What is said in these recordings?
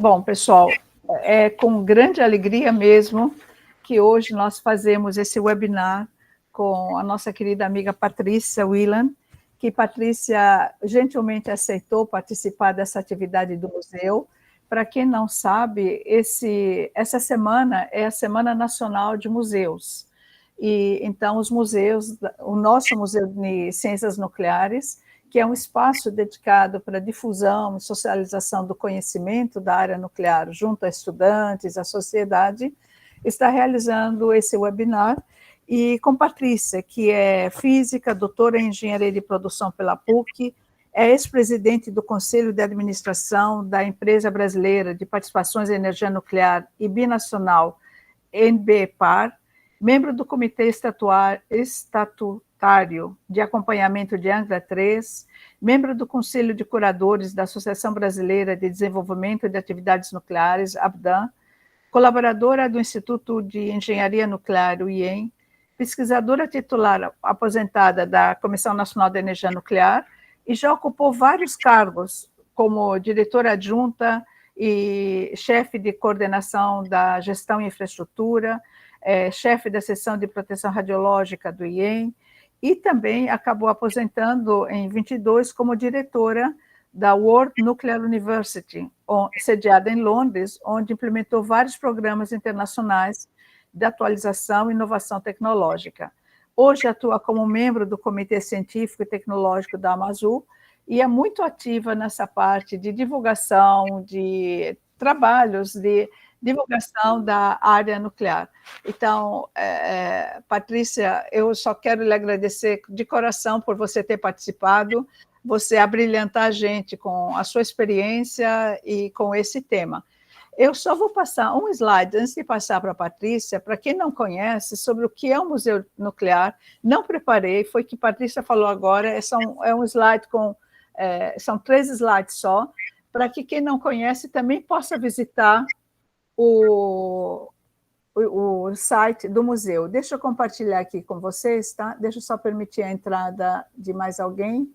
Bom, pessoal, é com grande alegria mesmo que hoje nós fazemos esse webinar com a nossa querida amiga Patrícia Wieland, que Patrícia gentilmente aceitou participar dessa atividade do museu. Para quem não sabe, essa semana é a Semana Nacional de Museus. E então os museus, o nosso Museu de Ciências Nucleares, que é um espaço dedicado para a difusão e socialização do conhecimento da área nuclear junto a estudantes, à sociedade, está realizando esse webinar, e com Patrícia, que é física, doutora em engenharia de produção pela PUC, é ex-presidente do Conselho de Administração da Empresa Brasileira de Participações em Energia Nuclear e Binacional, NBPAR, membro do Comitê Estatutário de Acompanhamento de Angra 3, membro do Conselho de Curadores da Associação Brasileira de Desenvolvimento de Atividades Nucleares, ABDAN, colaboradora do Instituto de Engenharia Nuclear, o IEM, pesquisadora titular aposentada da Comissão Nacional de Energia Nuclear, e já ocupou vários cargos, como diretora adjunta e chefe de coordenação da gestão e infraestrutura, chefe da seção de proteção radiológica do IEM, e também acabou aposentando em 22 como diretora da World Nuclear University, sediada em Londres, onde implementou vários programas internacionais de atualização e inovação tecnológica. Hoje atua como membro do Comitê Científico e Tecnológico da Amazul e é muito ativa nessa parte de divulgação, de trabalhos de divulgação da área nuclear. Então, Patrícia, eu só quero lhe agradecer de coração por você ter participado, você abrilhantar a gente com a sua experiência e com esse tema. Eu só vou passar um slide, antes de passar para a Patrícia, para quem não conhece, sobre o que é um museu nuclear. Não preparei, foi que a Patrícia falou agora, é um slide com... são 3 slides só, para que quem não conhece também possa visitar o site do museu. Deixa eu compartilhar aqui com vocês, tá? Deixa eu só permitir a entrada de mais alguém.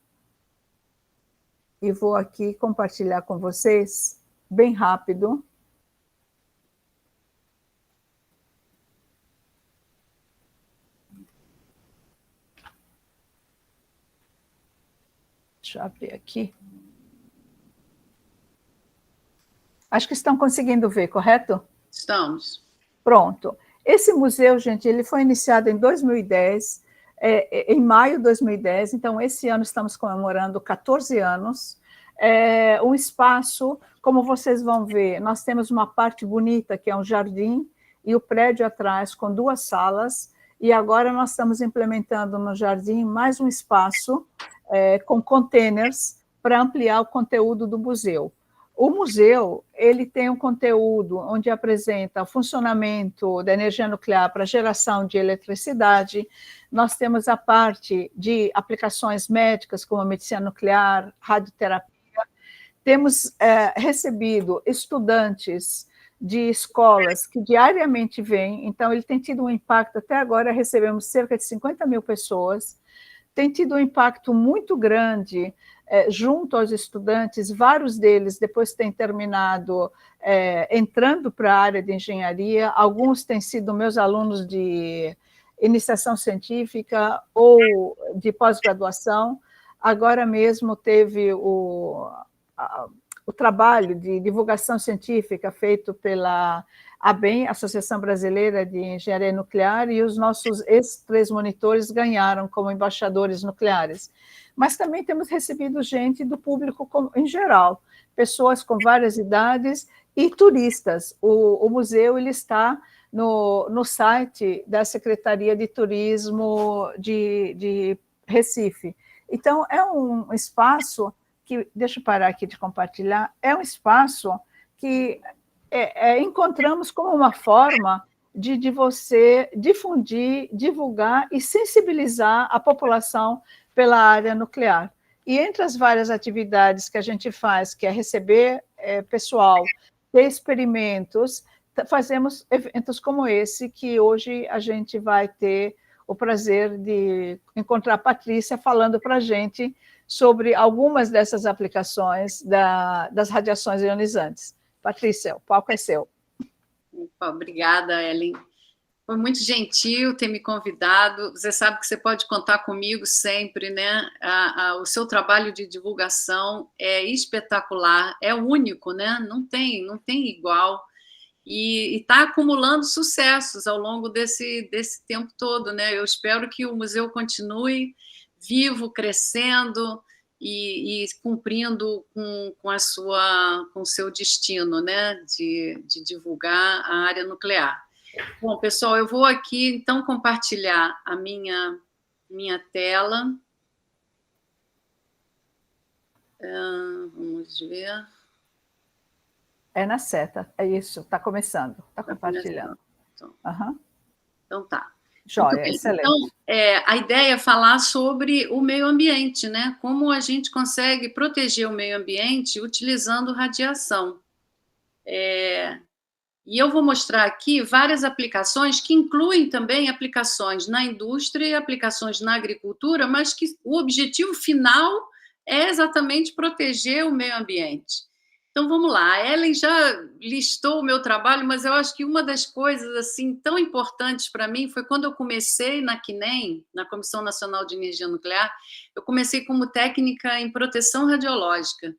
E vou aqui compartilhar com vocês, bem rápido. Deixa eu abrir aqui. Acho que estão conseguindo ver, correto? Estamos. Pronto. Esse museu, gente, ele foi iniciado em 2010, em maio de 2010, então esse ano estamos comemorando 14 anos. É um espaço, como vocês vão ver, nós temos uma parte bonita, que é um jardim, e o prédio atrás com 2 salas, e agora nós estamos implementando no jardim mais um espaço com containers para ampliar o conteúdo do museu. O museu, ele tem um conteúdo onde apresenta o funcionamento da energia nuclear para geração de eletricidade. Nós temos a parte de aplicações médicas, como a medicina nuclear, radioterapia. Temos recebido estudantes de escolas que diariamente vêm, então ele tem tido um impacto, até agora recebemos cerca de 50 mil pessoas, tem tido um impacto muito grande junto aos estudantes, vários deles depois têm terminado entrando para a área de engenharia, alguns têm sido meus alunos de iniciação científica ou de pós-graduação, agora mesmo teve o trabalho de divulgação científica feito pela ABEM, Associação Brasileira de Engenharia Nuclear, e os nossos ex-3 monitores ganharam como embaixadores nucleares. Mas também temos recebido gente do público em geral, pessoas com várias idades e turistas. O museu ele está no site da Secretaria de Turismo de Recife. Então, é um espaço que, deixa eu parar aqui de compartilhar, é um espaço que encontramos como uma forma de você difundir, divulgar e sensibilizar a população pela área nuclear. E entre as várias atividades que a gente faz, que é receber pessoal, ter experimentos, fazemos eventos como esse, que hoje a gente vai ter o prazer de encontrar a Patrícia falando para a gente sobre algumas dessas aplicações das radiações ionizantes. Patrícia, o palco é seu. Opa, obrigada, Ellen. Foi muito gentil ter me convidado. Você sabe que você pode contar comigo sempre, né? O seu trabalho de divulgação é espetacular, é único, né? Não tem igual. E está acumulando sucessos ao longo desse tempo todo, né? Eu espero que o museu continue vivo, crescendo e cumprindo com o seu destino, né? De divulgar a área nuclear. Bom, pessoal, eu vou aqui, então, compartilhar a minha tela. Vamos ver. É na seta, é isso, está começando, está compartilhando. Então, tá. Joia, excelente. Então, a ideia é falar sobre o meio ambiente, né? Como a gente consegue proteger o meio ambiente utilizando radiação. E eu vou mostrar aqui várias aplicações que incluem também aplicações na indústria e aplicações na agricultura, mas que o objetivo final é exatamente proteger o meio ambiente. Então, vamos lá. A Ellen já listou o meu trabalho, mas eu acho que uma das coisas assim tão importantes para mim foi quando eu comecei na CNEM, na Comissão Nacional de Energia Nuclear, eu comecei como técnica em proteção radiológica.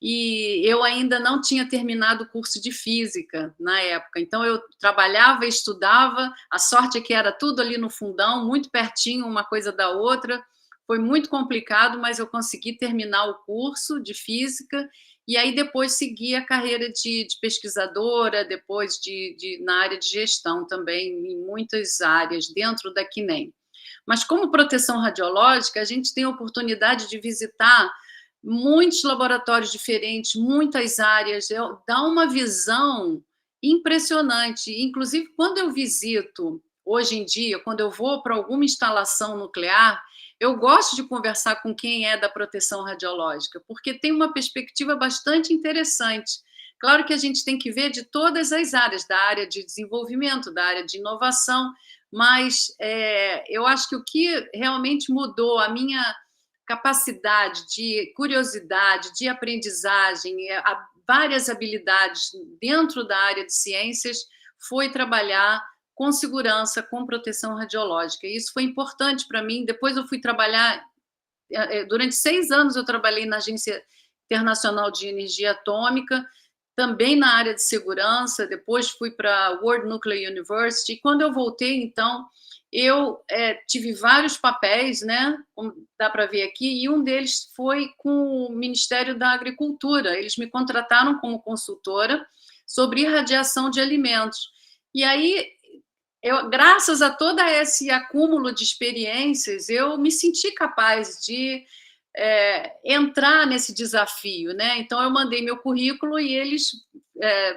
E eu ainda não tinha terminado o curso de física na época, então eu trabalhava e estudava, a sorte é que era tudo ali no fundão, muito pertinho uma coisa da outra, foi muito complicado, mas eu consegui terminar o curso de física, e aí depois segui a carreira de pesquisadora, depois na área de gestão também, em muitas áreas, dentro da CNEM. Mas como proteção radiológica, a gente tem a oportunidade de visitar muitos laboratórios diferentes, muitas áreas, dá uma visão impressionante. Inclusive, quando eu visito, hoje em dia, quando eu vou para alguma instalação nuclear, eu gosto de conversar com quem é da proteção radiológica, porque tem uma perspectiva bastante interessante. Claro que a gente tem que ver de todas as áreas, da área de desenvolvimento, da área de inovação, mas eu acho que o que realmente mudou a minha capacidade de curiosidade, de aprendizagem, várias habilidades dentro da área de ciências, foi trabalhar com segurança, com proteção radiológica. E isso foi importante para mim. Depois eu fui trabalhar, durante 6 anos eu trabalhei na Agência Internacional de Energia Atômica, também na área de segurança, depois fui para a World Nuclear University, e quando eu voltei, então, eu tive vários papéis, né, como dá para ver aqui, e um deles foi com o Ministério da Agricultura. Eles me contrataram como consultora sobre irradiação de alimentos. E aí, graças a todo esse acúmulo de experiências, eu me senti capaz de entrar nesse desafio, né? Então, eu mandei meu currículo e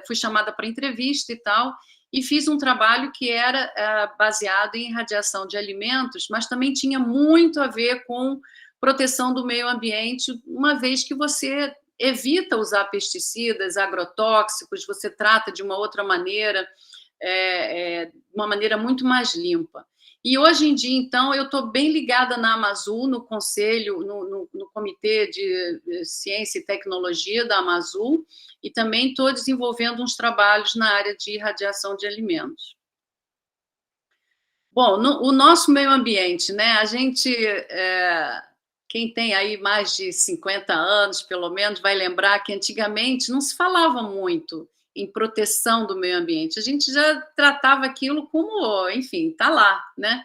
fui chamada para entrevista e tal, e fiz um trabalho que era baseado em radiação de alimentos, mas também tinha muito a ver com proteção do meio ambiente, uma vez que você evita usar pesticidas, agrotóxicos, você trata de uma outra maneira, uma maneira muito mais limpa. E hoje em dia, então, eu estou bem ligada na Amazul, no conselho, no Comitê de Ciência e Tecnologia da Amazul, e também estou desenvolvendo uns trabalhos na área de irradiação de alimentos. Bom, o nosso meio ambiente, né? A gente, quem tem aí mais de 50 anos, pelo menos, vai lembrar que antigamente não se falava muito em proteção do meio ambiente. A gente já tratava aquilo como, enfim, está lá, né?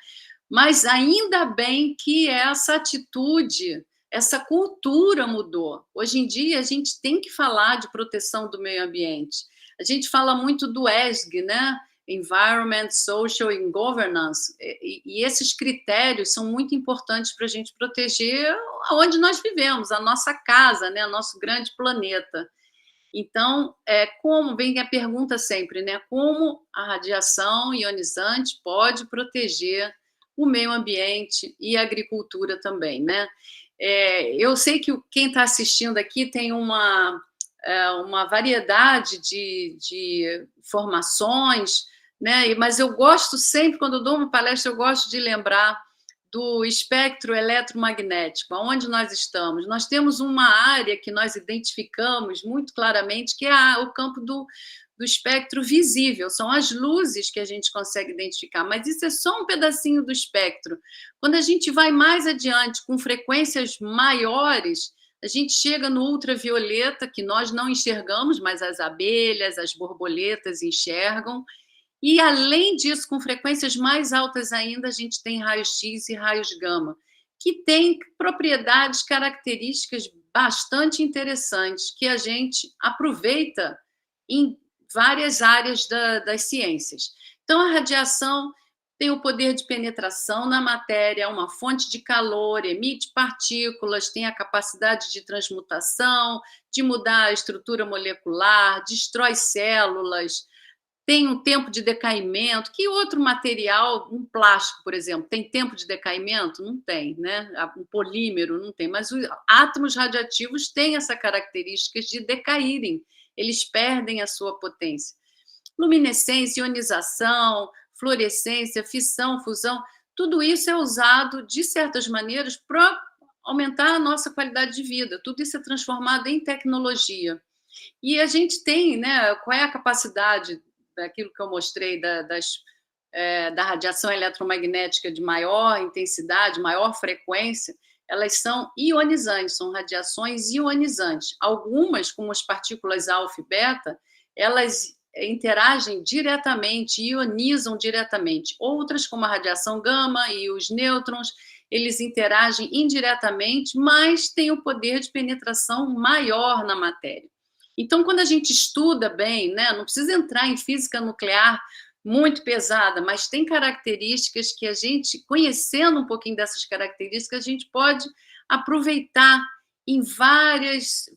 Mas ainda bem que essa atitude, essa cultura mudou. Hoje em dia, a gente tem que falar de proteção do meio ambiente. A gente fala muito do ESG, né? Environment, Social and Governance, e esses critérios são muito importantes para a gente proteger onde nós vivemos, a nossa casa, né? O nosso grande planeta. Então, como vem a pergunta sempre, né? Como a radiação ionizante pode proteger o meio ambiente e a agricultura também, né? Eu sei que quem está assistindo aqui tem uma variedade de formações, né? Mas eu gosto sempre, quando eu dou uma palestra, eu gosto de lembrar do espectro eletromagnético, aonde nós estamos. Nós temos uma área que nós identificamos muito claramente, que é o campo do espectro visível, são as luzes que a gente consegue identificar, mas isso é só um pedacinho do espectro. Quando a gente vai mais adiante, com frequências maiores, a gente chega no ultravioleta, que nós não enxergamos, mas as abelhas, as borboletas enxergam. E, além disso, com frequências mais altas ainda, a gente tem raios X e raios gama, que têm propriedades, características bastante interessantes, que a gente aproveita em várias áreas das ciências. Então, a radiação tem o poder de penetração na matéria, é uma fonte de calor, emite partículas, tem a capacidade de transmutação, de mudar a estrutura molecular, destrói células, tem um tempo de decaimento. Que outro material, um plástico, por exemplo, tem tempo de decaimento? Não tem, né? Um polímero não tem, mas os átomos radioativos têm essa característica de decaírem, eles perdem a sua potência. Luminescência, ionização, fluorescência, fissão, fusão, tudo isso é usado, de certas maneiras, para aumentar a nossa qualidade de vida. Tudo isso é transformado em tecnologia. E a gente tem, né, qual é a capacidade daquilo que eu mostrei da radiação eletromagnética de maior intensidade, maior frequência, elas são ionizantes, são radiações ionizantes. Algumas, como as partículas alfa e beta, elas interagem diretamente, ionizam diretamente. Outras, como a radiação gama e os nêutrons, eles interagem indiretamente, mas têm o poder de penetração maior na matéria. Então, quando a gente estuda bem, né, não precisa entrar em física nuclear muito pesada, mas tem características que a gente, conhecendo um pouquinho dessas características, a gente pode aproveitar em várias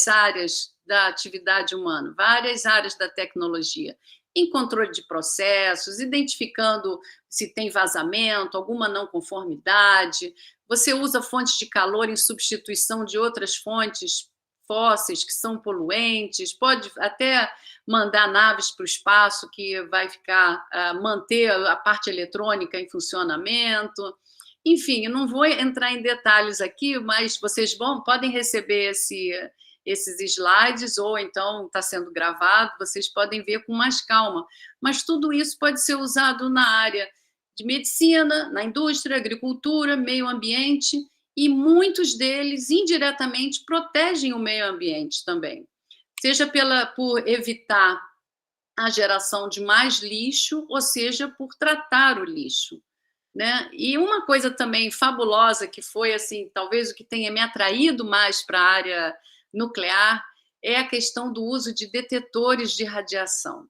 áreas da atividade humana, várias áreas da tecnologia, em controle de processos, identificando se tem vazamento, alguma não conformidade. Você usa fontes de calor em substituição de outras fontes fósseis que são poluentes, pode até mandar naves para o espaço que vai ficar, manter a parte eletrônica em funcionamento. Enfim, eu não vou entrar em detalhes aqui, mas vocês podem receber esses slides, ou então está sendo gravado, vocês podem ver com mais calma. Mas tudo isso pode ser usado na área de medicina, na indústria, agricultura, meio ambiente, e muitos deles, indiretamente, protegem o meio ambiente também. Seja por evitar a geração de mais lixo, ou seja, por tratar o lixo, né? E uma coisa também fabulosa, que foi, assim, talvez o que tenha me atraído mais para a área nuclear, é a questão do uso de detetores de radiação.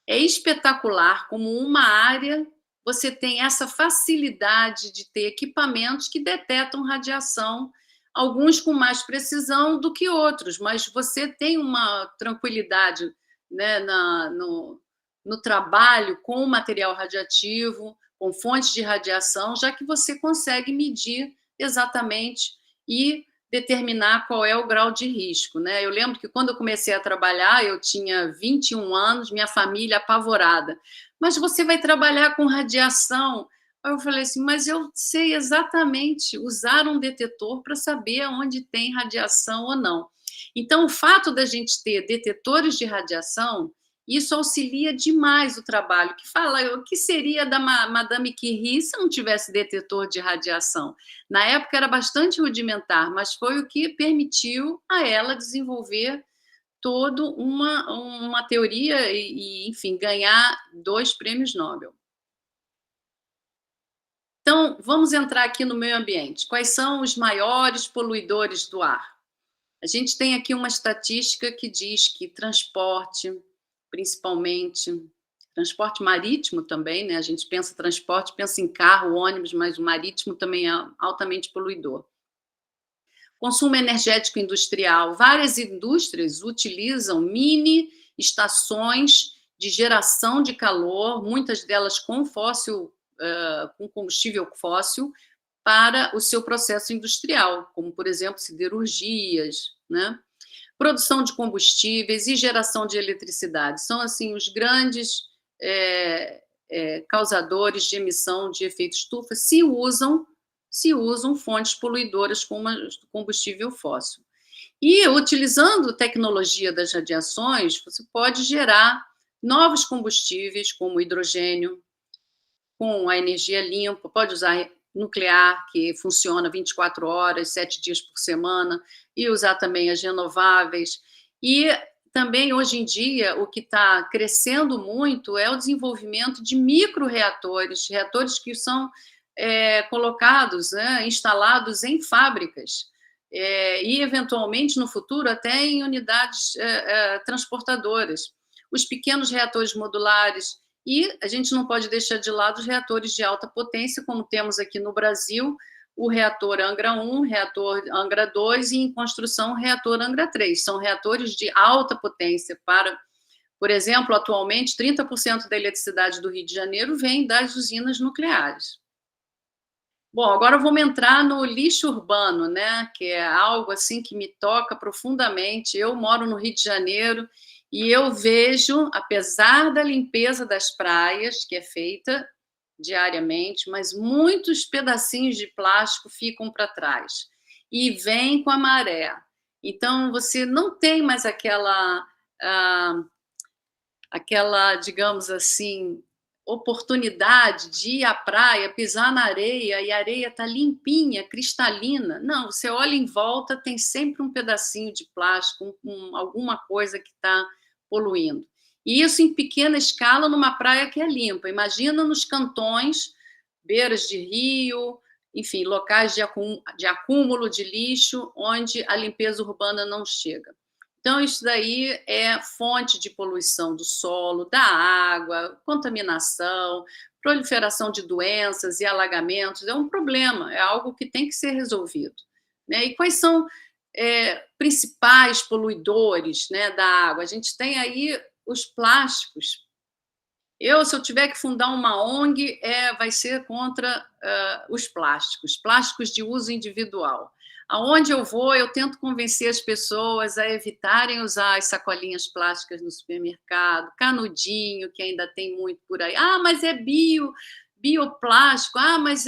É espetacular como uma área você tem essa facilidade de ter equipamentos que detectam radiação, alguns com mais precisão do que outros, mas você tem uma tranquilidade, né, no trabalho com o material radioativo, com fontes de radiação, já que você consegue medir exatamente e determinar qual é o grau de risco, né? Eu lembro que quando eu comecei a trabalhar, eu tinha 21 anos, minha família apavorada. Mas você vai trabalhar com radiação? Aí eu falei assim, mas eu sei exatamente usar um detetor para saber onde tem radiação ou não. Então, o fato da gente ter detetores de radiação, isso auxilia demais o trabalho. Que fala, o que seria da Madame Curie se não tivesse detetor de radiação? Na época era bastante rudimentar, mas foi o que permitiu a ela desenvolver toda uma teoria e, enfim, ganhar 2 prêmios Nobel. Então, vamos entrar aqui no meio ambiente. Quais são os maiores poluidores do ar? A gente tem aqui uma estatística que diz que transporte, principalmente, transporte marítimo também, né? A gente pensa transporte, pensa em carro, ônibus, mas o marítimo também é altamente poluidor. Consumo energético industrial. Várias indústrias utilizam mini estações de geração de calor, muitas delas com com combustível fóssil, para o seu processo industrial, como, por exemplo, siderurgias, né? Produção de combustíveis e geração de eletricidade. São, assim, os grandes causadores de emissão de efeito estufa se usam fontes poluidoras como combustível fóssil. E, utilizando tecnologia das radiações, você pode gerar novos combustíveis, como hidrogênio, com a energia limpa, pode usar nuclear, que funciona 24 horas, 7 dias por semana, e usar também as renováveis. E também, hoje em dia, o que está crescendo muito é o desenvolvimento de microreatores, reatores que são colocados, instalados em fábricas, e, eventualmente, no futuro, até em unidades transportadoras. Os pequenos reatores modulares, e a gente não pode deixar de lado os reatores de alta potência, como temos aqui no Brasil, o reator Angra 1, reator Angra 2 e, em construção, o reator Angra 3. São reatores de alta potência para, por exemplo, atualmente, 30% da eletricidade do Rio de Janeiro vem das usinas nucleares. Bom, agora vamos entrar no lixo urbano, né? Que é algo assim que me toca profundamente. Eu moro no Rio de Janeiro e eu vejo, apesar da limpeza das praias, que é feita diariamente, mas muitos pedacinhos de plástico ficam para trás e vêm com a maré. Então, você não tem mais aquela, digamos assim, oportunidade de ir à praia, pisar na areia, e a areia está limpinha, cristalina. Não, você olha em volta, tem sempre um pedacinho de plástico, alguma coisa que está poluindo. E isso em pequena escala numa praia que é limpa. Imagina nos cantões, beiras de rio, enfim, locais de acúmulo de lixo, onde a limpeza urbana não chega. Então, isso daí é fonte de poluição do solo, da água, contaminação, proliferação de doenças e alagamentos. É um problema, é algo que tem que ser resolvido, né? E quais são principais poluidores, né, da água? A gente tem aí os plásticos. Se eu tiver que fundar uma ONG, vai ser contra os plásticos de uso individual. Aonde eu vou, eu tento convencer as pessoas a evitarem usar as sacolinhas plásticas no supermercado, canudinho, que ainda tem muito por aí. Ah, mas é bioplástico. Ah, mas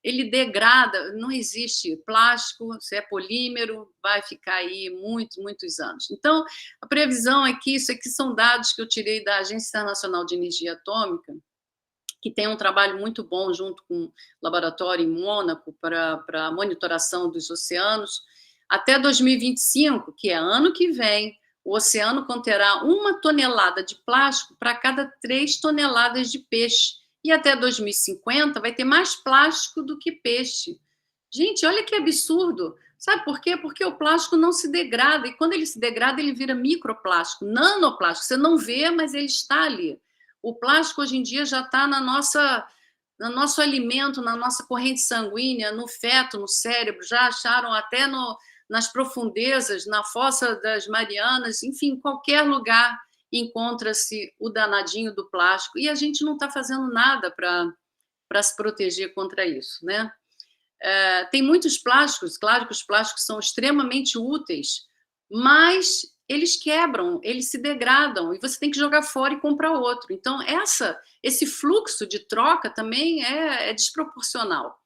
ele degrada. Não existe plástico, se é polímero, vai ficar aí muitos anos. Então, a previsão é que isso aqui são dados que eu tirei da Agência Internacional de Energia Atômica, que tem um trabalho muito bom junto com o laboratório em Mônaco para a monitoração dos oceanos. Até 2025, que é ano que vem, o oceano conterá 1 tonelada de plástico para cada 3 toneladas de peixe. E até 2050 vai ter mais plástico do que peixe. Gente, olha que absurdo. Sabe por quê? Porque o plástico não se degrada, e quando ele se degrada, ele vira microplástico, nanoplástico. Você não vê, mas ele está ali. O plástico, hoje em dia, já está no nosso alimento, na nossa corrente sanguínea, no feto, no cérebro. Já acharam até nas profundezas, na Fossa das Marianas, enfim, em qualquer lugar encontra-se o danadinho do plástico. E a gente não está fazendo nada para se proteger contra isso, né? Tem muitos plásticos, claro que os plásticos são extremamente úteis, mas eles quebram, eles se degradam, e você tem que jogar fora e comprar outro. Então, esse fluxo de troca também é desproporcional.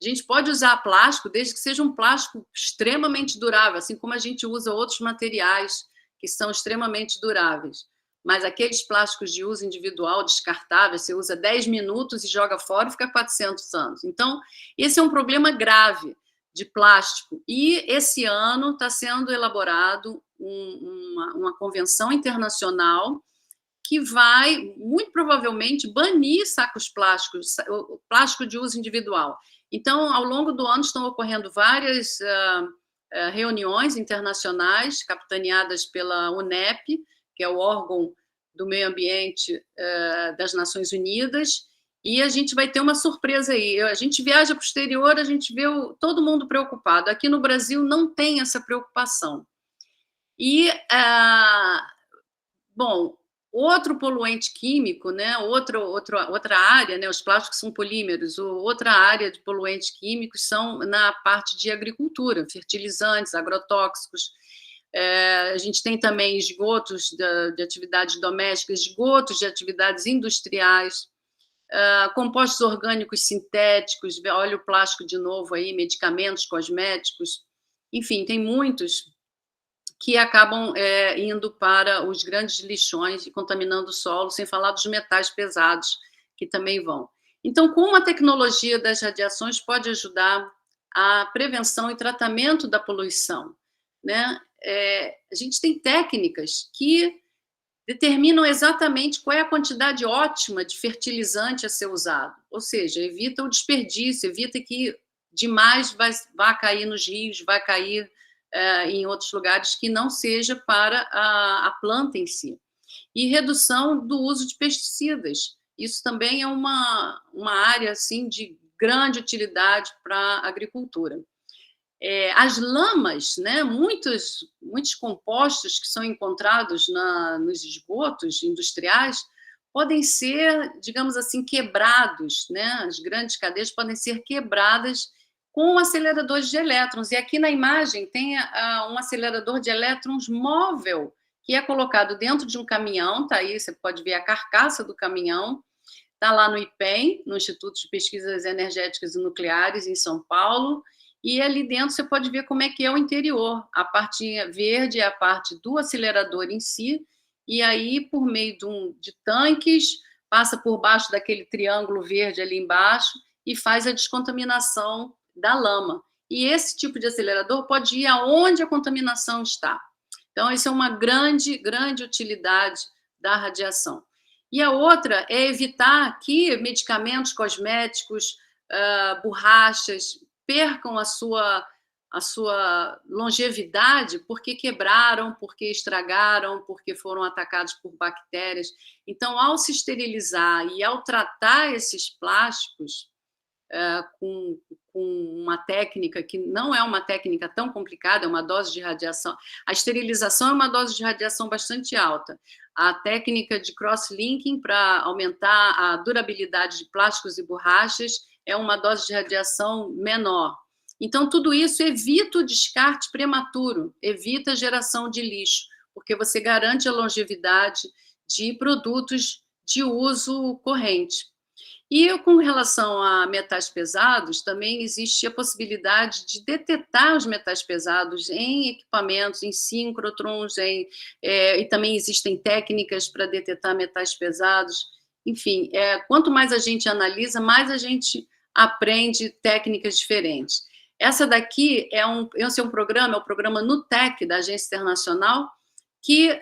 A gente pode usar plástico desde que seja um plástico extremamente durável, assim como a gente usa outros materiais que são extremamente duráveis. Mas aqueles plásticos de uso individual, descartáveis, você usa 10 minutos e joga fora e fica 400 anos. Então, esse é um problema grave de plástico. E esse ano está sendo elaborado uma convenção internacional que vai, muito provavelmente, banir sacos plásticos, o plástico de uso individual. Então, ao longo do ano, estão ocorrendo várias reuniões internacionais, capitaneadas pela UNEP, que é o órgão do meio ambiente das Nações Unidas, e a gente vai ter uma surpresa aí. A gente viaja para o exterior, a gente vê todo mundo preocupado. Aqui no Brasil não tem essa preocupação. E, bom, outro poluente químico, né, outra área, né, os plásticos são polímeros, outra área de poluentes químicos são na parte de agricultura, fertilizantes, agrotóxicos. A gente tem também esgotos de atividades domésticas, esgotos de atividades industriais. compostos orgânicos sintéticos, olha o plástico de novo aí, medicamentos, cosméticos, enfim, tem muitos que acabam indo para os grandes lixões e contaminando o solo, sem falar dos metais pesados, que também vão. Então, como a tecnologia das radiações pode ajudar a prevenção e tratamento da poluição, né? A gente tem técnicas que determinam exatamente qual é a quantidade ótima de fertilizante a ser usado, ou seja, evita o desperdício, evita que demais vá cair nos rios, vai cair em outros lugares que não seja para a planta em si. E redução do uso de pesticidas. Isso também é uma área assim, de grande utilidade para a agricultura. As lamas, né, muitos compostos que são encontrados nos esgotos industriais podem ser, digamos assim, quebrados, né? As grandes cadeias podem ser quebradas com aceleradores de elétrons. E aqui na imagem tem um acelerador de elétrons móvel, que é colocado dentro de um caminhão, tá aí, você pode ver a carcaça do caminhão, está lá no IPEM, no Instituto de Pesquisas Energéticas e Nucleares, em São Paulo, e ali dentro você pode ver como é que é o interior. A parte verde é a parte do acelerador em si, e aí, por meio de tanques, passa por baixo daquele triângulo verde ali embaixo e faz a descontaminação da lama. E esse tipo de acelerador pode ir aonde a contaminação está. Então, isso é uma grande, grande utilidade da radiação. E a outra é evitar que medicamentos, cosméticos, borrachas percam a sua longevidade porque quebraram, porque estragaram, porque foram atacados por bactérias. Então, ao se esterilizar e ao tratar esses plásticos com uma técnica que não é uma técnica tão complicada, é uma dose de radiação. A esterilização é uma dose de radiação bastante alta. A técnica de cross-linking para aumentar a durabilidade de plásticos e borrachas é uma dose de radiação menor. Então, tudo isso evita o descarte prematuro, evita a geração de lixo, porque você garante a longevidade de produtos de uso corrente. E com relação a metais pesados, também existe a possibilidade de detectar os metais pesados em equipamentos, em síncrotrons, e também existem técnicas para detectar metais pesados. Enfim, quanto mais a gente analisa, mais a gente aprende técnicas diferentes. Essa daqui esse é um programa, é o programa NUTEC, da Agência Internacional, que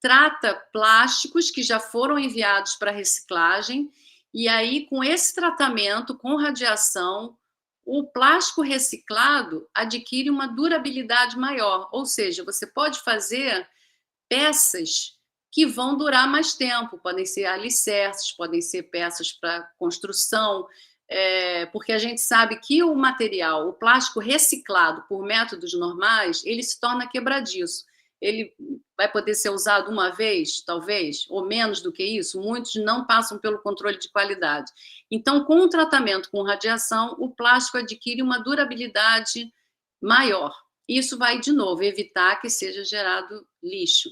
trata plásticos que já foram enviados para reciclagem, e aí, com esse tratamento, com radiação, o plástico reciclado adquire uma durabilidade maior, ou seja, você pode fazer peças que vão durar mais tempo, podem ser alicerces, podem ser peças para construção, porque a gente sabe que o material, o plástico reciclado por métodos normais, ele se torna quebradiço. Ele vai poder ser usado uma vez, talvez, ou menos do que isso. Muitos não passam pelo controle de qualidade. Então, com o tratamento com radiação, o plástico adquire uma durabilidade maior. Isso vai, de novo, evitar que seja gerado lixo.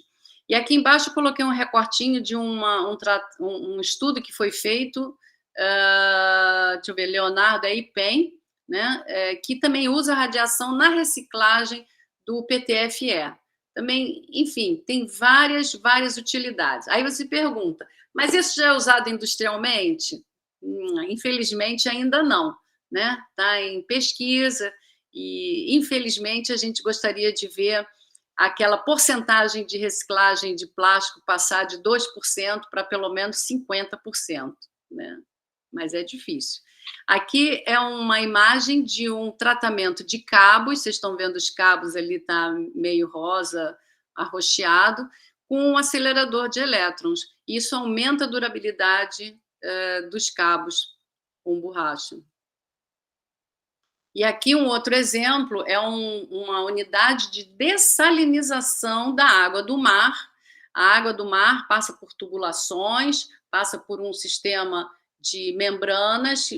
E aqui embaixo eu coloquei um recortinho de um estudo que foi feito, deixa eu ver, Leonardo IPEM, né, que também usa radiação na reciclagem do PTFE. Também, enfim, tem várias utilidades. Aí você pergunta, mas isso já é usado industrialmente? Infelizmente, ainda não, né? Está em pesquisa e, infelizmente, a gente gostaria de ver aquela porcentagem de reciclagem de plástico passar de 2% para pelo menos 50%, né? Mas é difícil. Aqui é uma imagem de um tratamento de cabos, vocês estão vendo os cabos ali, está meio rosa, arroxeado, com um acelerador de elétrons. Isso aumenta a durabilidade dos cabos com borracha. E aqui um outro exemplo é uma unidade de dessalinização da água do mar. A água do mar passa por tubulações, passa por um sistema de membranas,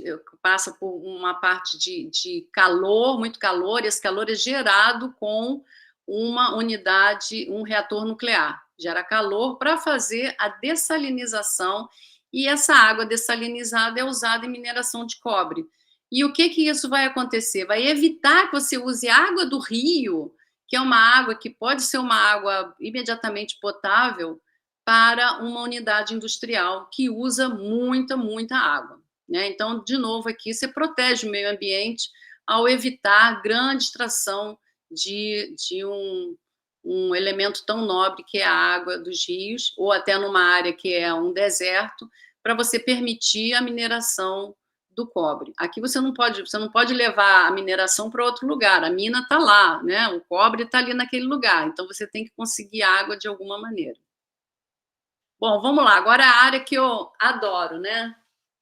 passa por uma parte de calor, muito calor, e esse calor é gerado com uma unidade, um reator nuclear. Gera calor para fazer a dessalinização e essa água dessalinizada é usada em mineração de cobre. E o que isso vai acontecer? Vai evitar que você use água do rio, que é uma água que pode ser uma água imediatamente potável, para uma unidade industrial que usa muita água, né? Então, de novo, aqui você protege o meio ambiente ao evitar grande extração de um elemento tão nobre que é a água dos rios, ou até numa área que é um deserto, para você permitir a mineração do cobre. Aqui você não pode levar a mineração para outro lugar, a mina está lá, né? O cobre está ali naquele lugar, então você tem que conseguir água de alguma maneira. Bom, vamos lá, agora a área que eu adoro, né?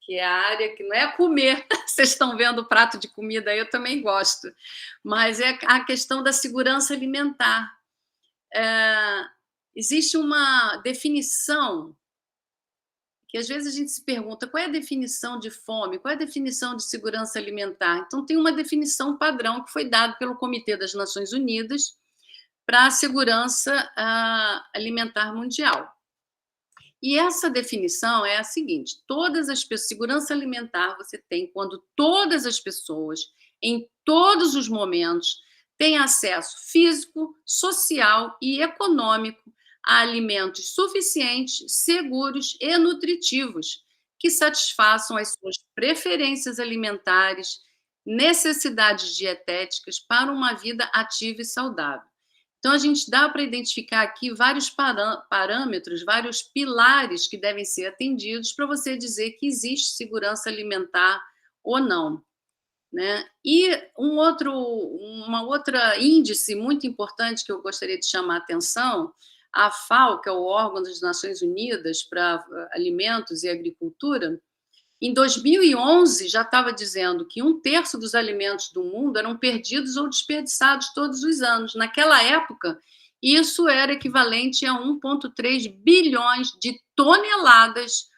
Que é a área que não é comer, vocês estão vendo o prato de comida aí, eu também gosto, mas é a questão da segurança alimentar. Existe uma definição que às vezes a gente se pergunta qual é a definição de fome, qual é a definição de segurança alimentar. Então, tem uma definição padrão que foi dada pelo Comitê das Nações Unidas para a Segurança Alimentar Mundial. E essa definição é a seguinte: segurança alimentar você tem quando todas as pessoas, em todos os momentos, têm acesso físico, social e econômico a alimentos suficientes, seguros e nutritivos que satisfaçam as suas preferências alimentares, necessidades dietéticas para uma vida ativa e saudável. Então, a gente dá para identificar aqui vários parâmetros, vários pilares que devem ser atendidos para você dizer que existe segurança alimentar ou não, né? E uma outra índice muito importante que eu gostaria de chamar a atenção, a FAO, que é o órgão das Nações Unidas para Alimentos e Agricultura, em 2011 já estava dizendo que 1/3 dos alimentos do mundo eram perdidos ou desperdiçados todos os anos. Naquela época, isso era equivalente a 1,3 bilhões de toneladas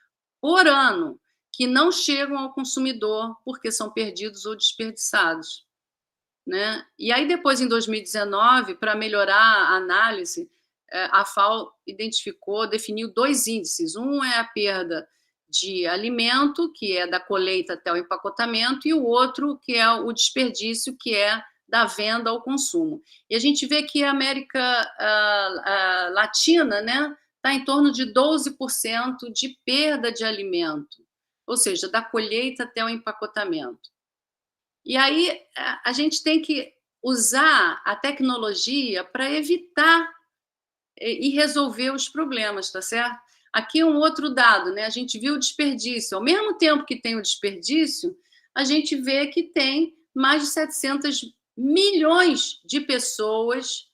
por ano, que não chegam ao consumidor porque são perdidos ou desperdiçados, né? E aí depois, em 2019, para melhorar a análise, a FAO definiu 2 índices. Um é a perda de alimento, que é da colheita até o empacotamento, e o outro, que é o desperdício, que é da venda ao consumo. E a gente vê que a América Latina, né, está em torno de 12% de perda de alimento, ou seja, da colheita até o empacotamento. E aí a gente tem que usar a tecnologia para evitar e resolver os problemas, tá certo? Aqui um outro dado, né? A gente viu o desperdício. Ao mesmo tempo que tem o desperdício, a gente vê que tem mais de 700 milhões de pessoas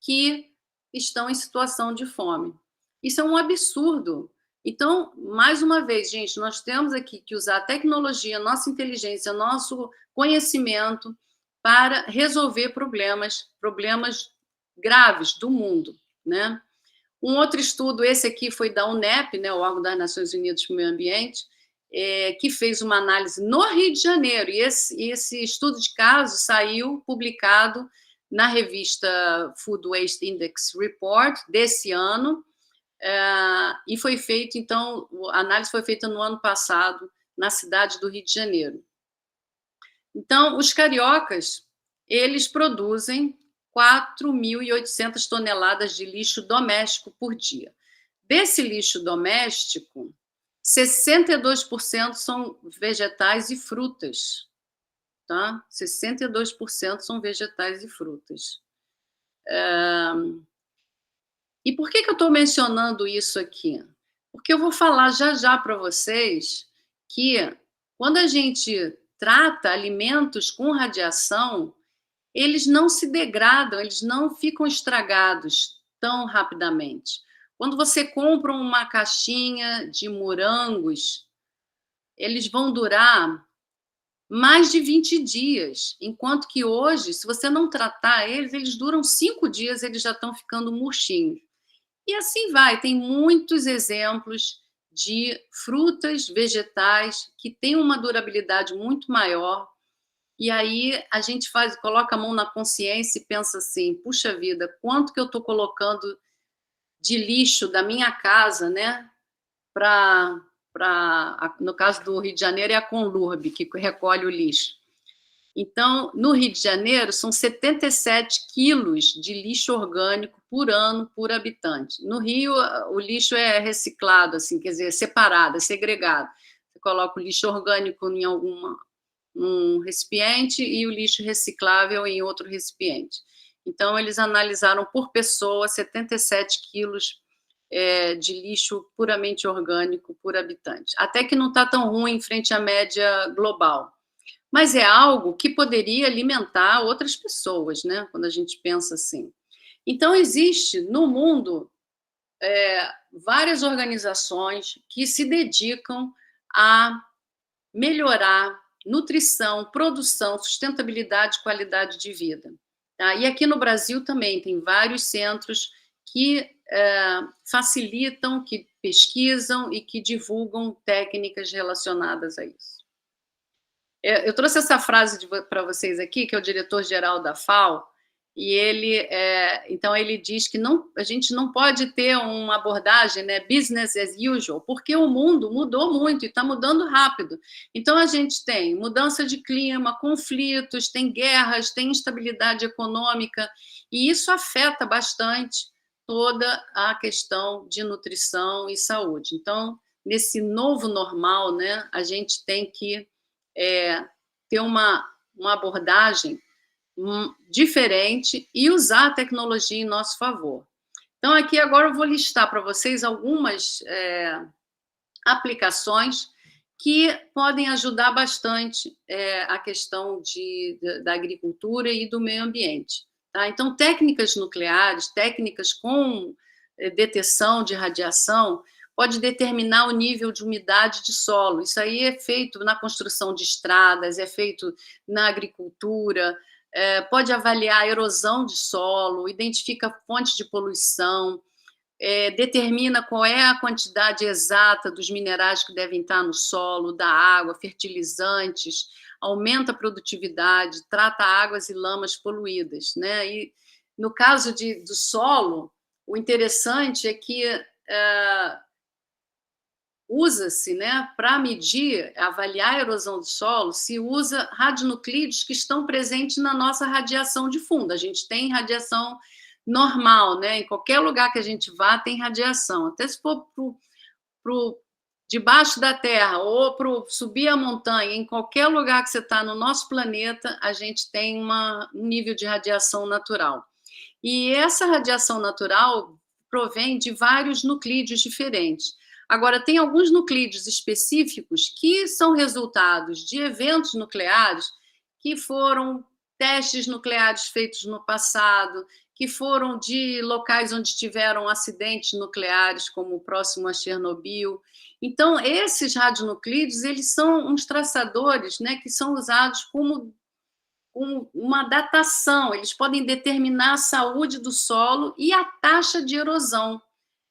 que estão em situação de fome. Isso é um absurdo. Então, mais uma vez, gente, nós temos aqui que usar a tecnologia, nossa inteligência, nosso conhecimento para resolver problemas graves do mundo, né? Um outro estudo, esse aqui foi da UNEP, né, o órgão das Nações Unidas para o Meio Ambiente, que fez uma análise no Rio de Janeiro, e esse estudo de caso saiu publicado na revista Food Waste Index Report desse ano, e foi feito, então, a análise foi feita no ano passado, na cidade do Rio de Janeiro. Então, os cariocas, eles produzem 4.800 toneladas de lixo doméstico por dia. Desse lixo doméstico, 62% são vegetais e frutas, tá? 62% são vegetais e frutas. E por que eu estou mencionando isso aqui? Porque eu vou falar já para vocês que quando a gente trata alimentos com radiação, eles não se degradam, eles não ficam estragados tão rapidamente. Quando você compra uma caixinha de morangos, eles vão durar mais de 20 dias, enquanto que hoje, se você não tratar eles, eles duram 5 dias, eles já estão ficando murchinhos. E assim vai, tem muitos exemplos de frutas, vegetais, que têm uma durabilidade muito maior. E aí a gente coloca a mão na consciência e pensa assim, puxa vida, quanto que eu estou colocando de lixo da minha casa, né, para no caso do Rio de Janeiro, é a Conlurb, que recolhe o lixo. Então, no Rio de Janeiro, são 77 quilos de lixo orgânico por ano por habitante. No Rio, o lixo é reciclado, assim, quer dizer, separado, é segregado. Você coloca o lixo orgânico em num recipiente e o lixo reciclável em outro recipiente. Então, eles analisaram por pessoa 77 quilos de lixo puramente orgânico por habitante. Até que não está tão ruim em frente à média global. Mas é algo que poderia alimentar outras pessoas, né? Quando a gente pensa assim. Então, existe no mundo várias organizações que se dedicam a melhorar nutrição, produção, sustentabilidade e qualidade de vida. Tá? E aqui no Brasil também tem vários centros que facilitam, que pesquisam e que divulgam técnicas relacionadas a isso. Eu trouxe essa frase para vocês aqui, que é o diretor-geral da FAO, e ele diz que a gente não pode ter uma abordagem, né, business as usual, porque o mundo mudou muito e está mudando rápido. Então, a gente tem mudança de clima, conflitos, tem guerras, tem instabilidade econômica, e isso afeta bastante toda a questão de nutrição e saúde. Então, nesse novo normal, né, a gente tem que ter uma abordagem diferente e usar a tecnologia em nosso favor. Então, aqui agora eu vou listar para vocês algumas aplicações que podem ajudar bastante a questão da agricultura e do meio ambiente. Tá? Então, técnicas nucleares, técnicas com detecção de radiação, pode determinar o nível de umidade de solo. Isso aí é feito na construção de estradas, é feito na agricultura, pode avaliar a erosão de solo, identifica fontes de poluição, determina qual é a quantidade exata dos minerais que devem estar no solo, da água, fertilizantes, aumenta a produtividade, trata águas e lamas poluídas, né? E no caso do solo, o interessante é que usa-se, né, para medir, avaliar a erosão do solo, se usa radionuclídeos que estão presentes na nossa radiação de fundo. A gente tem radiação normal, né? Em qualquer lugar que a gente vá tem radiação. Até se for pro debaixo da terra ou para subir a montanha, em qualquer lugar que você está no nosso planeta, a gente tem um nível de radiação natural. E essa radiação natural provém de vários nuclídeos diferentes. Agora, tem alguns nuclídeos específicos que são resultados de eventos nucleares que foram testes nucleares feitos no passado, que foram de locais onde tiveram acidentes nucleares, como o próximo a Chernobyl. Então, esses radionuclídeos, eles são uns traçadores, né, que são usados como uma datação, eles podem determinar a saúde do solo e a taxa de erosão.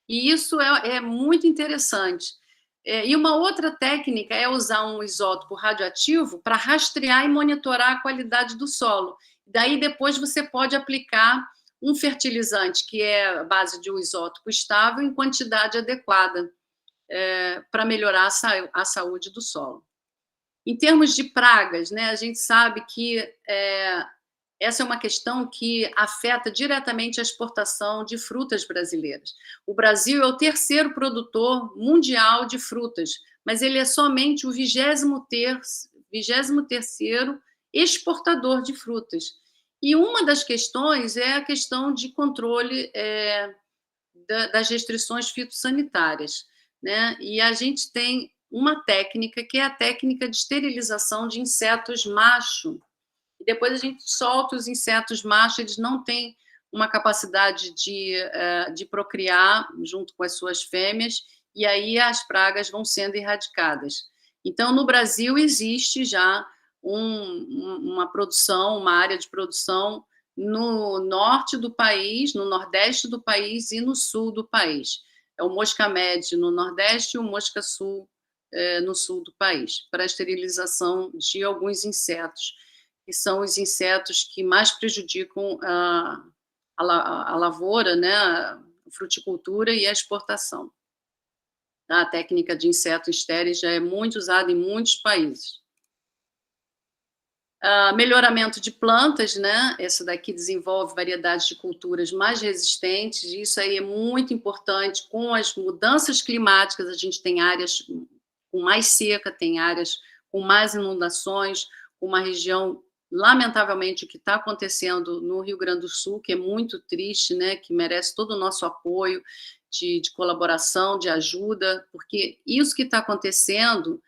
E isso é muito interessante. E uma outra técnica é usar um isótopo radioativo para rastrear e monitorar a qualidade do solo. Daí, depois, você pode aplicar um fertilizante, que é a base de um isótopo estável, em quantidade adequada, para melhorar a saúde do solo. Em termos de pragas, né, a gente sabe que essa é uma questão que afeta diretamente a exportação de frutas brasileiras. O Brasil é o terceiro produtor mundial de frutas, mas ele é somente o 23º exportador de frutas. E uma das questões é a questão de controle das restrições fitossanitárias, né? E a gente tem uma técnica que é a técnica de esterilização de insetos macho. E depois a gente solta os insetos machos, eles não têm uma capacidade de procriar junto com as suas fêmeas, e aí as pragas vão sendo erradicadas. Então, no Brasil, existe já uma produção, uma área de produção no norte do país, no nordeste do país e no sul do país. É o mosca médio no nordeste e o mosca sul no sul do país, para a esterilização de alguns insetos, que são os insetos que mais prejudicam a lavoura, né, a fruticultura e a exportação. Tá? A técnica de inseto estéril já é muito usada em muitos países. Melhoramento de plantas, né? Essa daqui desenvolve variedades de culturas mais resistentes, e isso aí é muito importante. Com as mudanças climáticas, a gente tem áreas com mais seca, tem áreas com mais inundações, uma região, lamentavelmente, o que está acontecendo no Rio Grande do Sul, que é muito triste, né? Que merece todo o nosso apoio de colaboração, de ajuda, porque isso que está acontecendo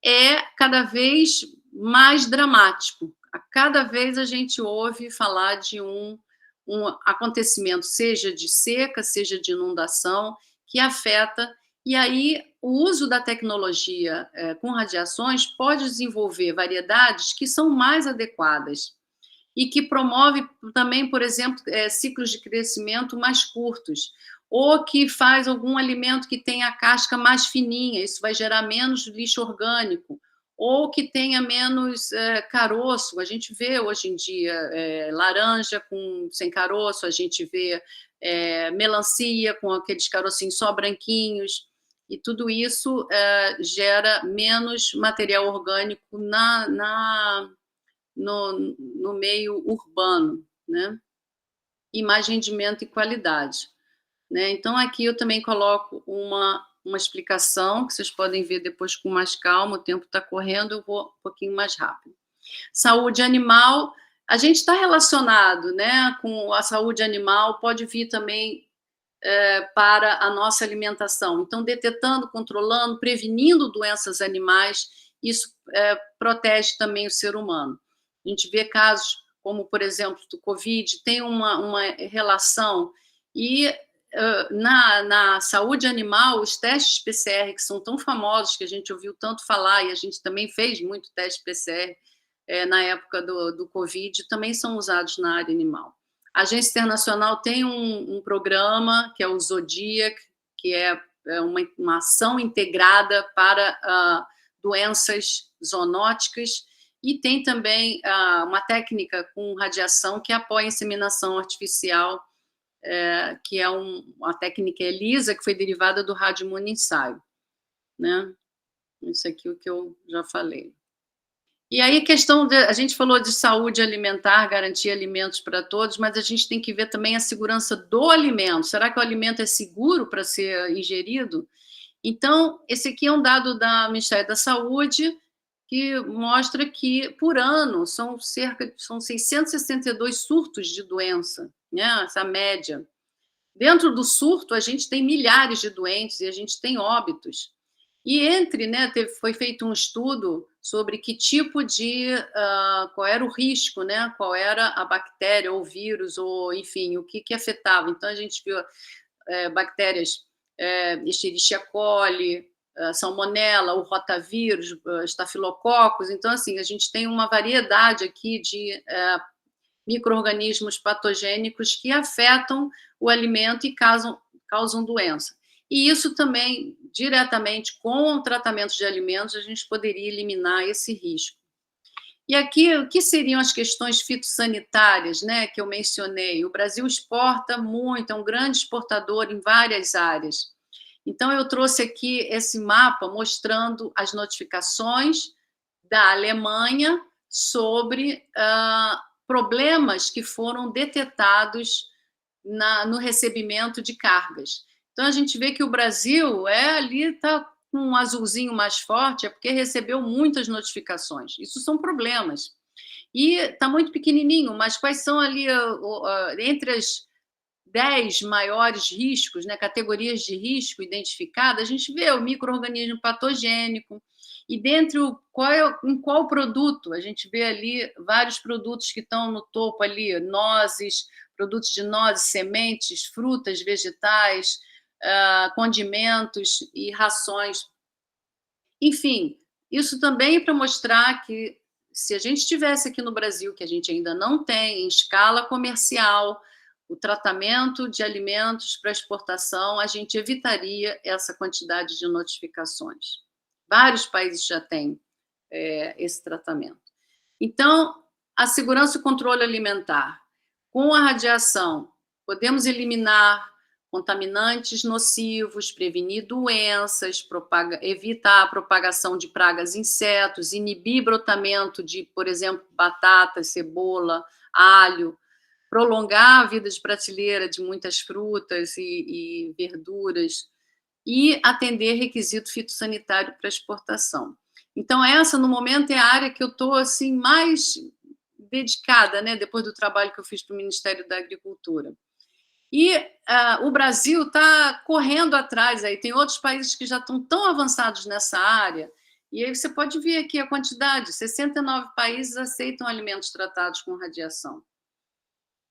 é cada vez mais dramático. A cada vez a gente ouve falar de um acontecimento, seja de seca, seja de inundação, que afeta, e aí o uso da tecnologia com radiações pode desenvolver variedades que são mais adequadas e que promove também, por exemplo, ciclos de crescimento mais curtos, ou que faz algum alimento que tenha a casca mais fininha, isso vai gerar menos lixo orgânico, ou que tenha menos caroço. A gente vê hoje em dia laranja sem caroço, a gente vê melancia com aqueles carocinhos só branquinhos, e tudo isso gera menos material orgânico no meio urbano, né? E mais rendimento e qualidade, né? Então, aqui eu também coloco uma explicação, que vocês podem ver depois com mais calma, o tempo está correndo, eu vou um pouquinho mais rápido. Saúde animal, a gente está relacionado, né, com a saúde animal, pode vir também para a nossa alimentação. Então, detetando, controlando, prevenindo doenças animais, isso protege também o ser humano. A gente vê casos como, por exemplo, do Covid, tem uma relação, e na saúde animal, os testes PCR, que são tão famosos, que a gente ouviu tanto falar, e a gente também fez muito teste PCR na época do Covid, também são usados na área animal. A Agência Internacional tem um programa, que é o Zodiac, que é uma ação integrada para doenças zoonóticas, e tem também uma técnica com radiação que apoia a inseminação artificial, que é uma técnica ELISA, que foi derivada do radioimunoensaio, né? Isso aqui é o que eu já falei. E aí, a gente falou de saúde alimentar, garantir alimentos para todos, mas a gente tem que ver também a segurança do alimento. Será que o alimento é seguro para ser ingerido? Então, esse aqui é um dado do Ministério da Saúde, que mostra que, por ano, são 662 surtos de doença, né? Essa média. Dentro do surto, a gente tem milhares de doentes e a gente tem óbitos. E né, foi feito um estudo sobre que tipo qual era o risco, né? Qual era a bactéria ou vírus, ou enfim, o que afetava. Então, a gente viu bactérias Escherichia coli, salmonella, o rotavírus, estafilococos. Então, assim, a gente tem uma variedade aqui de micro-organismos patogênicos que afetam o alimento e causam doença. E isso também, diretamente com o tratamento de alimentos, a gente poderia eliminar esse risco. E aqui, o que seriam as questões fitossanitárias, né, que eu mencionei? O Brasil exporta muito, é um grande exportador em várias áreas. Então, eu trouxe aqui esse mapa mostrando as notificações da Alemanha sobre problemas que foram detectados no recebimento de cargas. Então, a gente vê que o Brasil ali está com um azulzinho mais forte, é porque recebeu muitas notificações. Isso são problemas. E está muito pequenininho, mas quais são ali, entre as 10 maiores riscos, né, categorias de risco identificadas, a gente vê o micro-organismo patogênico, e em qual produto, a gente vê ali vários produtos que estão no topo ali, nozes, produtos de nozes, sementes, frutas, vegetais, condimentos e rações. Enfim, isso também é para mostrar que, se a gente tivesse aqui no Brasil, que a gente ainda não tem, em escala comercial, o tratamento de alimentos para exportação, a gente evitaria essa quantidade de notificações. Vários países já têm esse tratamento. Então, a segurança e o controle alimentar. Com a radiação, podemos eliminar contaminantes nocivos, prevenir doenças, evitar a propagação de pragas e insetos, inibir brotamento de, por exemplo, batata, cebola, alho, prolongar a vida de prateleira de muitas frutas e verduras e atender requisito fitossanitário para exportação. Então, essa, no momento, é a área que eu estou assim, mais dedicada, né, depois do trabalho que eu fiz para o Ministério da Agricultura. E o Brasil está correndo atrás, aí tem outros países que já estão tão avançados nessa área, e aí você pode ver aqui a quantidade, 69 países aceitam alimentos tratados com radiação.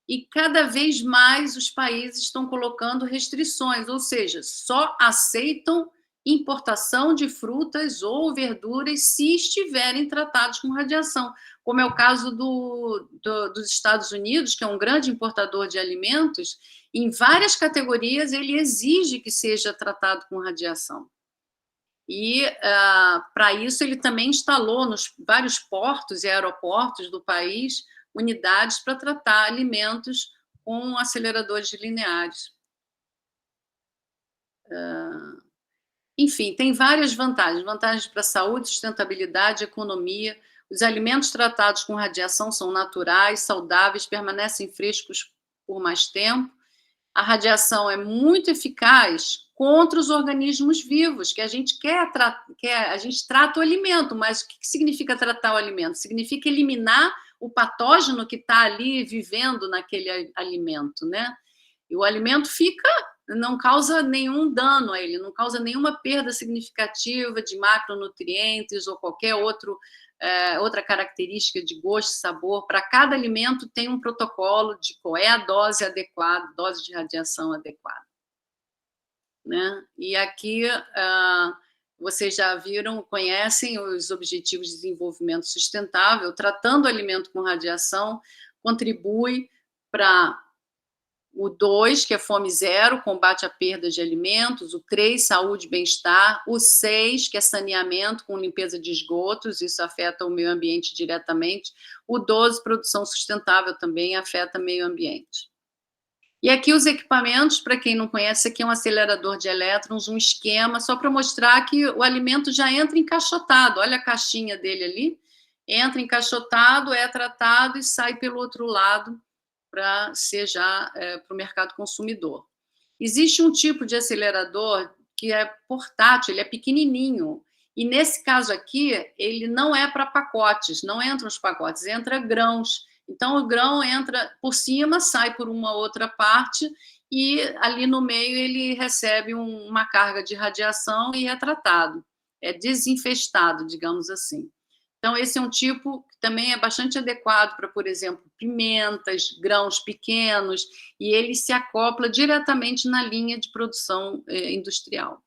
E cada vez mais os países estão colocando restrições, ou seja, só aceitam importação de frutas ou verduras se estiverem tratados com radiação, como é o caso dos Estados Unidos, que é um grande importador de alimentos. Em várias categorias ele exige que seja tratado com radiação. E, para isso, ele também instalou nos vários portos e aeroportos do país unidades para tratar alimentos com aceleradores lineares. Enfim, tem várias vantagens. Vantagens para a saúde, sustentabilidade, economia. Os alimentos tratados com radiação são naturais, saudáveis, permanecem frescos por mais tempo. A radiação é muito eficaz contra os organismos vivos, que a gente a gente trata o alimento, mas o que significa tratar o alimento? Significa eliminar o patógeno que está ali vivendo naquele alimento, né? E o alimento não causa nenhum dano a ele, não causa nenhuma perda significativa de macronutrientes ou qualquer outra característica de gosto e sabor. Para cada alimento tem um protocolo de qual é a dose adequada, dose de radiação adequada. Né? E aqui vocês já viram, conhecem os Objetivos de Desenvolvimento Sustentável. Tratando o alimento com radiação contribui para o 2, que é fome zero, combate à perda de alimentos, o 3, saúde e bem-estar, o 6, que é saneamento com limpeza de esgotos, isso afeta o meio ambiente diretamente, o 12, produção sustentável, também afeta o meio ambiente. E aqui os equipamentos, para quem não conhece, aqui é um acelerador de elétrons, um esquema, só para mostrar que o alimento já entra encaixotado, olha a caixinha dele ali, entra encaixotado, é tratado e sai pelo outro lado, para ser já para o mercado consumidor. Existe um tipo de acelerador que é portátil, ele é pequenininho, e nesse caso aqui, ele não é para pacotes, não entram os pacotes, entra grãos. Então, o grão entra por cima, sai por uma outra parte, e ali no meio ele recebe uma carga de radiação e é tratado, é desinfestado, digamos assim. Então, esse é um tipo que também é bastante adequado para, por exemplo, pimentas, grãos pequenos, e ele se acopla diretamente na linha de produção industrial.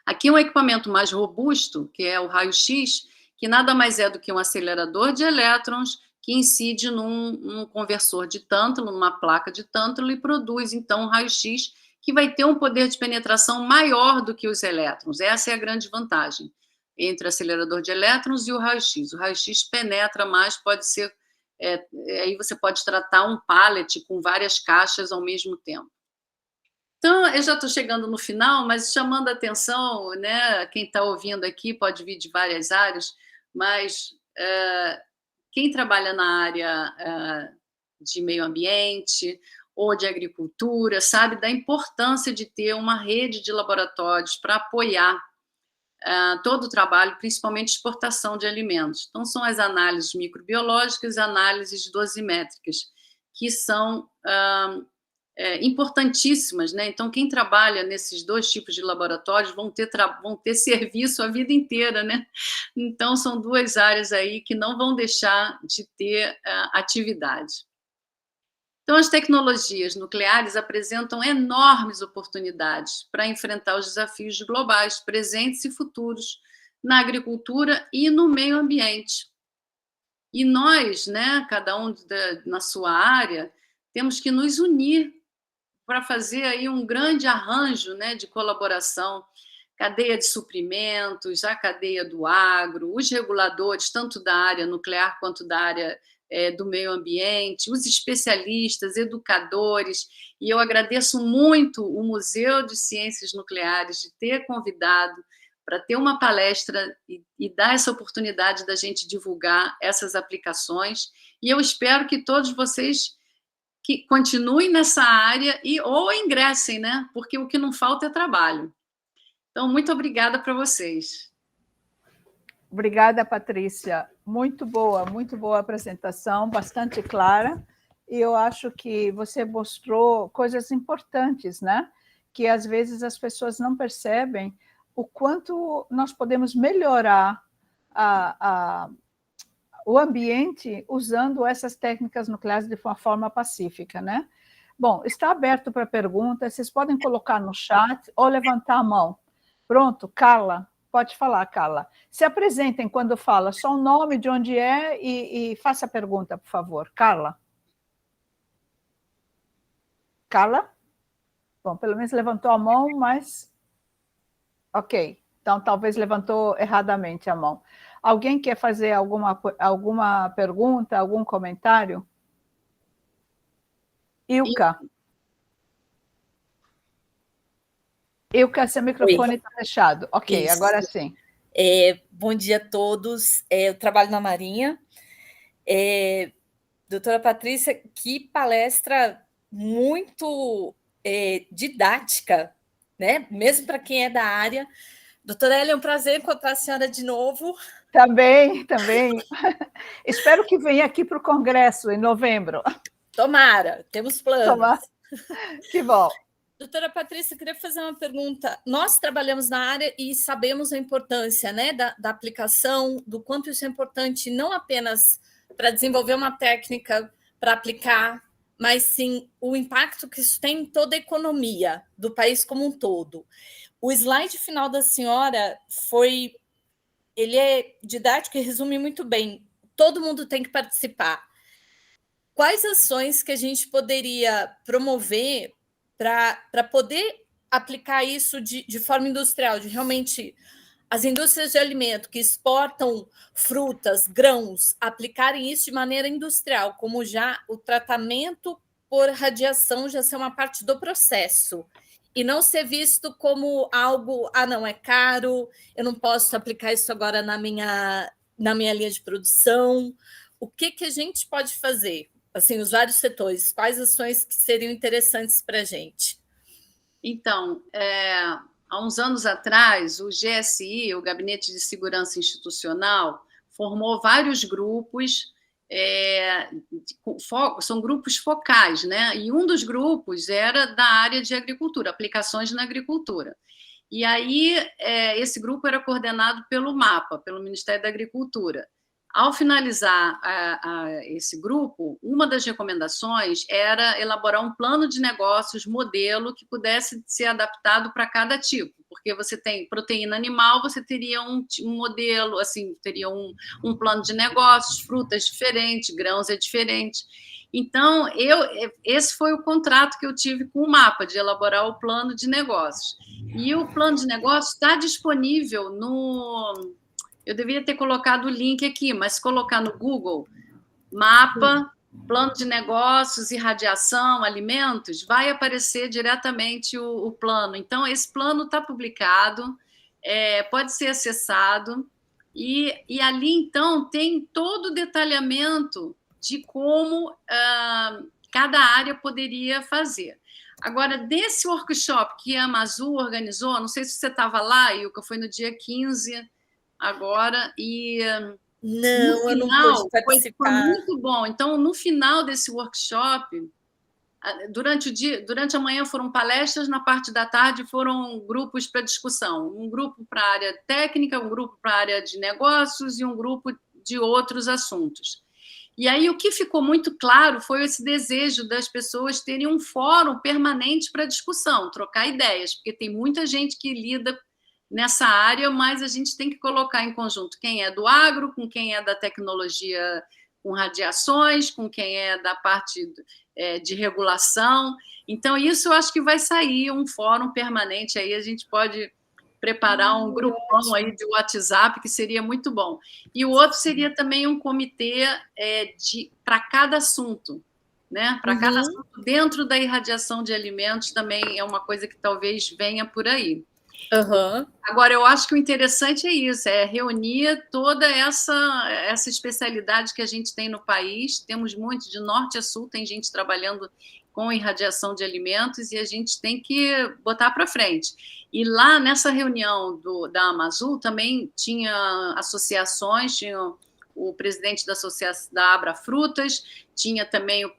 Aqui um equipamento mais robusto, que é o raio-x, que nada mais é do que um acelerador de elétrons que incide num conversor de tântalo, numa placa de tântalo, e produz, então, um raio-x que vai ter um poder de penetração maior do que os elétrons. Essa é a grande vantagem entre o acelerador de elétrons e o raio-x. O raio-x penetra mais, pode ser... aí você pode tratar um pallet com várias caixas ao mesmo tempo. Então, eu já estou chegando no final, mas chamando a atenção, né, quem está ouvindo aqui pode vir de várias áreas, mas quem trabalha na área de meio ambiente ou de agricultura sabe da importância de ter uma rede de laboratórios para apoiar todo o trabalho, principalmente exportação de alimentos. Então, são as análises microbiológicas e análises dosimétricas, que são importantíssimas, né? Então, quem trabalha nesses dois tipos de laboratórios vão ter serviço a vida inteira, né? Então, são duas áreas aí que não vão deixar de ter atividade. Então, as tecnologias nucleares apresentam enormes oportunidades para enfrentar os desafios globais, presentes e futuros, na agricultura e no meio ambiente. E nós, né, cada um na sua área, temos que nos unir para fazer aí um grande arranjo, né, de colaboração, cadeia de suprimentos, a cadeia do agro, os reguladores, tanto da área nuclear quanto da área do meio ambiente, os especialistas, educadores, e eu agradeço muito o Museu de Ciências Nucleares de ter convidado para ter uma palestra e dar essa oportunidade da gente divulgar essas aplicações, e eu espero que todos vocês que continuem nessa área ou ingressem, né? Porque o que não falta é trabalho. Então, muito obrigada para vocês. Obrigada, Patrícia. Muito boa a apresentação, bastante clara. E eu acho que você mostrou coisas importantes, né? Que às vezes as pessoas não percebem o quanto nós podemos melhorar o ambiente usando essas técnicas nucleares de uma forma pacífica, né? Bom, está aberto para perguntas, vocês podem colocar no chat ou levantar a mão. Pronto, Carla, pode falar, Carla. Se apresentem quando fala, só o nome, de onde é e faça a pergunta, por favor. Carla? Carla? Bom, pelo menos levantou a mão, mas... Ok, então talvez levantou erradamente a mão. Alguém quer fazer alguma pergunta, algum comentário? Ilka. Ilka, seu microfone está fechado. Ok, isso. Agora sim. Bom dia a todos. Eu trabalho na Marinha. Doutora Patrícia, que palestra muito didática, né? Mesmo para quem é da área. Doutora Hélia, é um prazer encontrar a senhora de novo. Também. Espero que venha aqui para o Congresso em novembro. Tomara, temos planos. Tomara. Que bom. Doutora Patrícia, queria fazer uma pergunta. Nós trabalhamos na área e sabemos a importância, né, da aplicação, do quanto isso é importante, não apenas para desenvolver uma técnica, para aplicar, mas sim o impacto que isso tem em toda a economia do país como um todo. O slide final da senhora ele é didático e resume muito bem. Todo mundo tem que participar. Quais ações que a gente poderia promover para poder aplicar isso de forma industrial, de realmente as indústrias de alimento que exportam frutas, grãos, aplicarem isso de maneira industrial, como já o tratamento por radiação já ser uma parte do processo, e não ser visto como algo, não, é caro, eu não posso aplicar isso agora na minha linha de produção. O que a gente pode fazer? Assim, os vários setores, quais ações que seriam interessantes para a gente? Então, há uns anos atrás, o GSI, o Gabinete de Segurança Institucional, formou vários grupos, são grupos focais, né? E um dos grupos era da área de agricultura, aplicações na agricultura. E aí, esse grupo era coordenado pelo MAPA, pelo Ministério da Agricultura. Ao finalizar esse grupo, uma das recomendações era elaborar um plano de negócios modelo que pudesse ser adaptado para cada tipo, porque você tem proteína animal, você teria um modelo, assim, teria um plano de negócios, frutas diferentes, grãos é diferente. Então, esse foi o contrato que eu tive com o MAPA, de elaborar o plano de negócios. E o plano de negócios está disponível no... Eu deveria ter colocado o link aqui, mas se colocar no Google, MAPA, plano de negócios, irradiação, alimentos, vai aparecer diretamente o plano. Então, esse plano está publicado, pode ser acessado, e ali, então, tem todo o detalhamento de como cada área poderia fazer. Agora, desse workshop que a Amazul organizou, não sei se você estava lá, Ilka, foi no dia 15 agora, e não, no final, eu não pude participar. Foi muito bom. Então, no final desse workshop, durante a manhã foram palestras, na parte da tarde foram grupos para discussão. Um grupo para a área técnica, um grupo para a área de negócios e um grupo de outros assuntos. E aí o que ficou muito claro foi esse desejo das pessoas terem um fórum permanente para discussão, trocar ideias, porque tem muita gente que lida nessa área, mas a gente tem que colocar em conjunto quem é do agro, com quem é da tecnologia com radiações, com quem é da parte de regulação. Então, isso eu acho que vai sair um fórum permanente, aí a gente pode preparar um grupão aí de WhatsApp, que seria muito bom. E o outro seria também um comitê para cada assunto, né? Para cada assunto dentro da irradiação de alimentos também é uma coisa que talvez venha por aí. Agora, eu acho que o interessante é isso, é reunir toda essa especialidade que a gente tem no país. Temos muito, de norte a sul, tem gente trabalhando com irradiação de alimentos e a gente tem que botar para frente. E lá, nessa reunião da Amazul, também tinha associações, tinha o presidente da Abra Frutas, tinha também o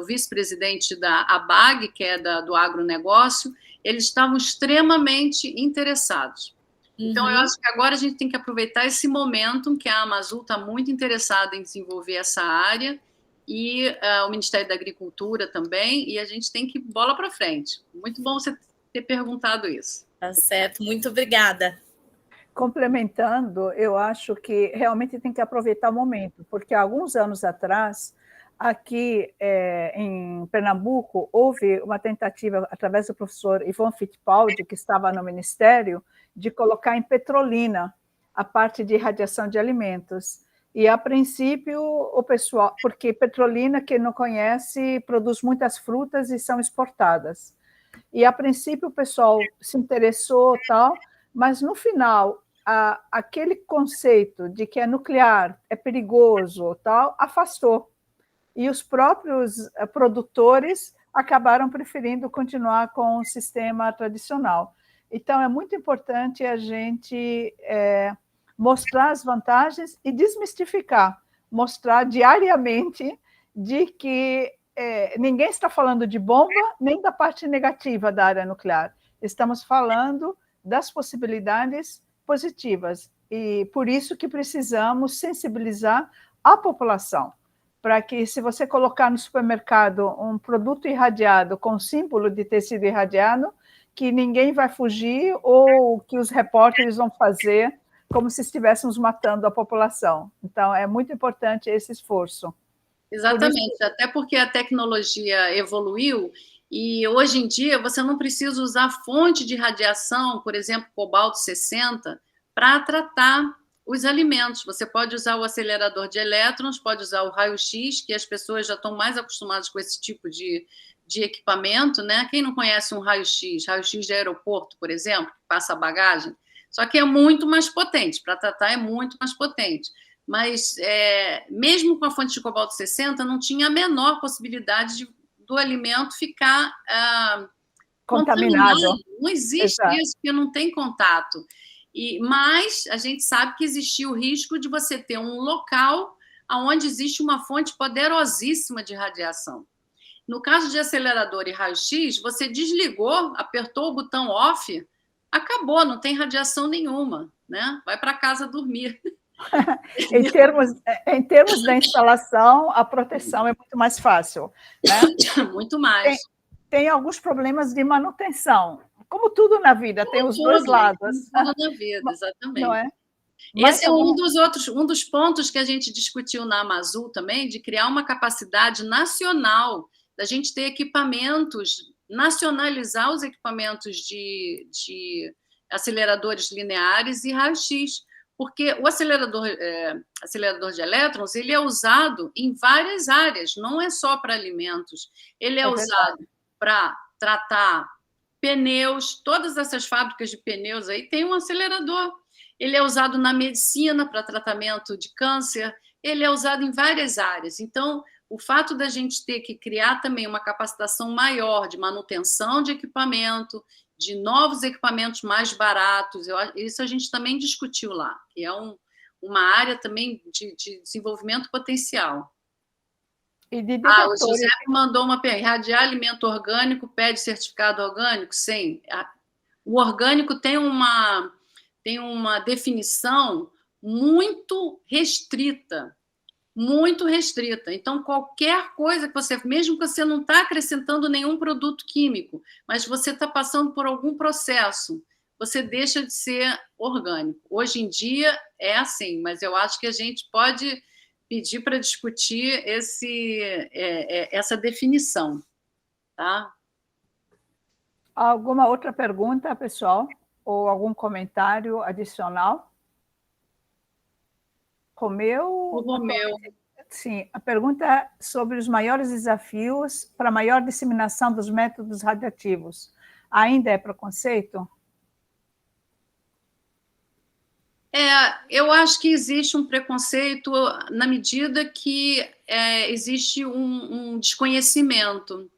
vice-presidente da ABAG, que é do agronegócio. Eles estavam extremamente interessados. Então, eu acho que agora a gente tem que aproveitar esse momento que a Amazul está muito interessada em desenvolver essa área, e o Ministério da Agricultura também, e a gente tem que bola para frente. Muito bom você ter perguntado isso. Tá certo, muito obrigada. Complementando, eu acho que realmente tem que aproveitar o momento, porque há alguns anos atrás, aqui em Pernambuco, houve uma tentativa, através do professor Ivan Fittipaldi, que estava no Ministério, de colocar em Petrolina a parte de irradiação de alimentos. E, a princípio, o pessoal... Porque Petrolina, quem não conhece, produz muitas frutas e são exportadas. E, a princípio, o pessoal se interessou, tal, mas, no final, aquele conceito de que é nuclear, é perigoso, tal, afastou. E os próprios produtores acabaram preferindo continuar com o sistema tradicional. Então, é muito importante a gente mostrar as vantagens e desmistificar, mostrar diariamente de que ninguém está falando de bomba, nem da parte negativa da área nuclear. Estamos falando das possibilidades positivas. E por isso que precisamos sensibilizar a população, para que, se você colocar no supermercado um produto irradiado com símbolo de ter sido irradiado, que ninguém vai fugir ou que os repórteres vão fazer como se estivéssemos matando a população. Então, é muito importante esse esforço. Exatamente, até porque a tecnologia evoluiu e, hoje em dia, você não precisa usar fonte de radiação, por exemplo, cobalto-60, para tratar os alimentos. Você pode usar o acelerador de elétrons, pode usar o raio-x, que as pessoas já estão mais acostumadas com esse tipo de equipamento, né? Quem não conhece um raio-x de aeroporto, por exemplo, que passa a bagagem? Só que é muito mais potente, para tratar é muito mais potente. Mas, mesmo com a fonte de cobalto-60, não tinha a menor possibilidade do alimento ficar contaminado. Não existe isso, porque não tem contato. Mas a gente sabe que existia o risco de você ter um local onde existe uma fonte poderosíssima de radiação. No caso de acelerador e raio-x, você desligou, apertou o botão off, acabou, não tem radiação nenhuma, né? Vai para casa dormir. Em termos da instalação, a proteção é muito mais fácil, né? Muito mais. Tem alguns problemas de manutenção, como tudo na vida, tem os dois lados. Tudo na vida, exatamente. Não é? Esse é um dos pontos que a gente discutiu na Amazul também, de criar uma capacidade nacional, da gente ter equipamentos, nacionalizar os equipamentos de aceleradores lineares e raio-x, porque o acelerador de elétrons, ele é usado em várias áreas, não é só para alimentos, ele é usado para tratar pneus, todas essas fábricas de pneus aí tem um acelerador. Ele é usado na medicina para tratamento de câncer, ele é usado em várias áreas. Então, o fato da gente ter que criar também uma capacitação maior de manutenção de equipamento, de novos equipamentos mais baratos, isso a gente também discutiu lá, que é uma área também de desenvolvimento potencial. O José me mandou uma pergunta: irradiar alimento orgânico pede certificado orgânico? Sim. O orgânico tem uma definição muito restrita. Muito restrita. Então, qualquer coisa que você, mesmo que você não está acrescentando nenhum produto químico, mas você está passando por algum processo, você deixa de ser orgânico. Hoje em dia é assim, mas eu acho que a gente pode pedir para discutir essa definição. Tá? Alguma outra pergunta, pessoal? ou algum comentário adicional? Romeu? O Romeu. Sim, a pergunta é sobre os maiores desafios para a maior disseminação dos métodos radioativos. Ainda é preconceito? Eu acho que existe um preconceito na medida que existe um desconhecimento.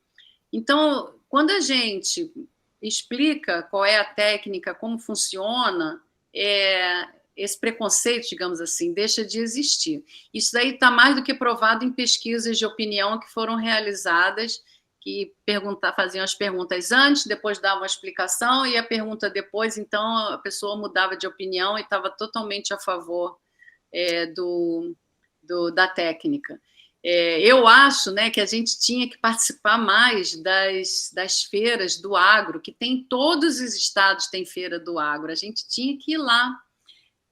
Então, quando a gente explica qual é a técnica, como funciona, esse preconceito, digamos assim, deixa de existir. Isso daí está mais do que provado em pesquisas de opinião que foram realizadas, que faziam as perguntas antes, depois davam uma explicação, e a pergunta depois, então, a pessoa mudava de opinião e estava totalmente a favor da técnica. Eu acho, né, que a gente tinha que participar mais das feiras do agro, que tem todos os estados têm feira do agro, a gente tinha que ir lá,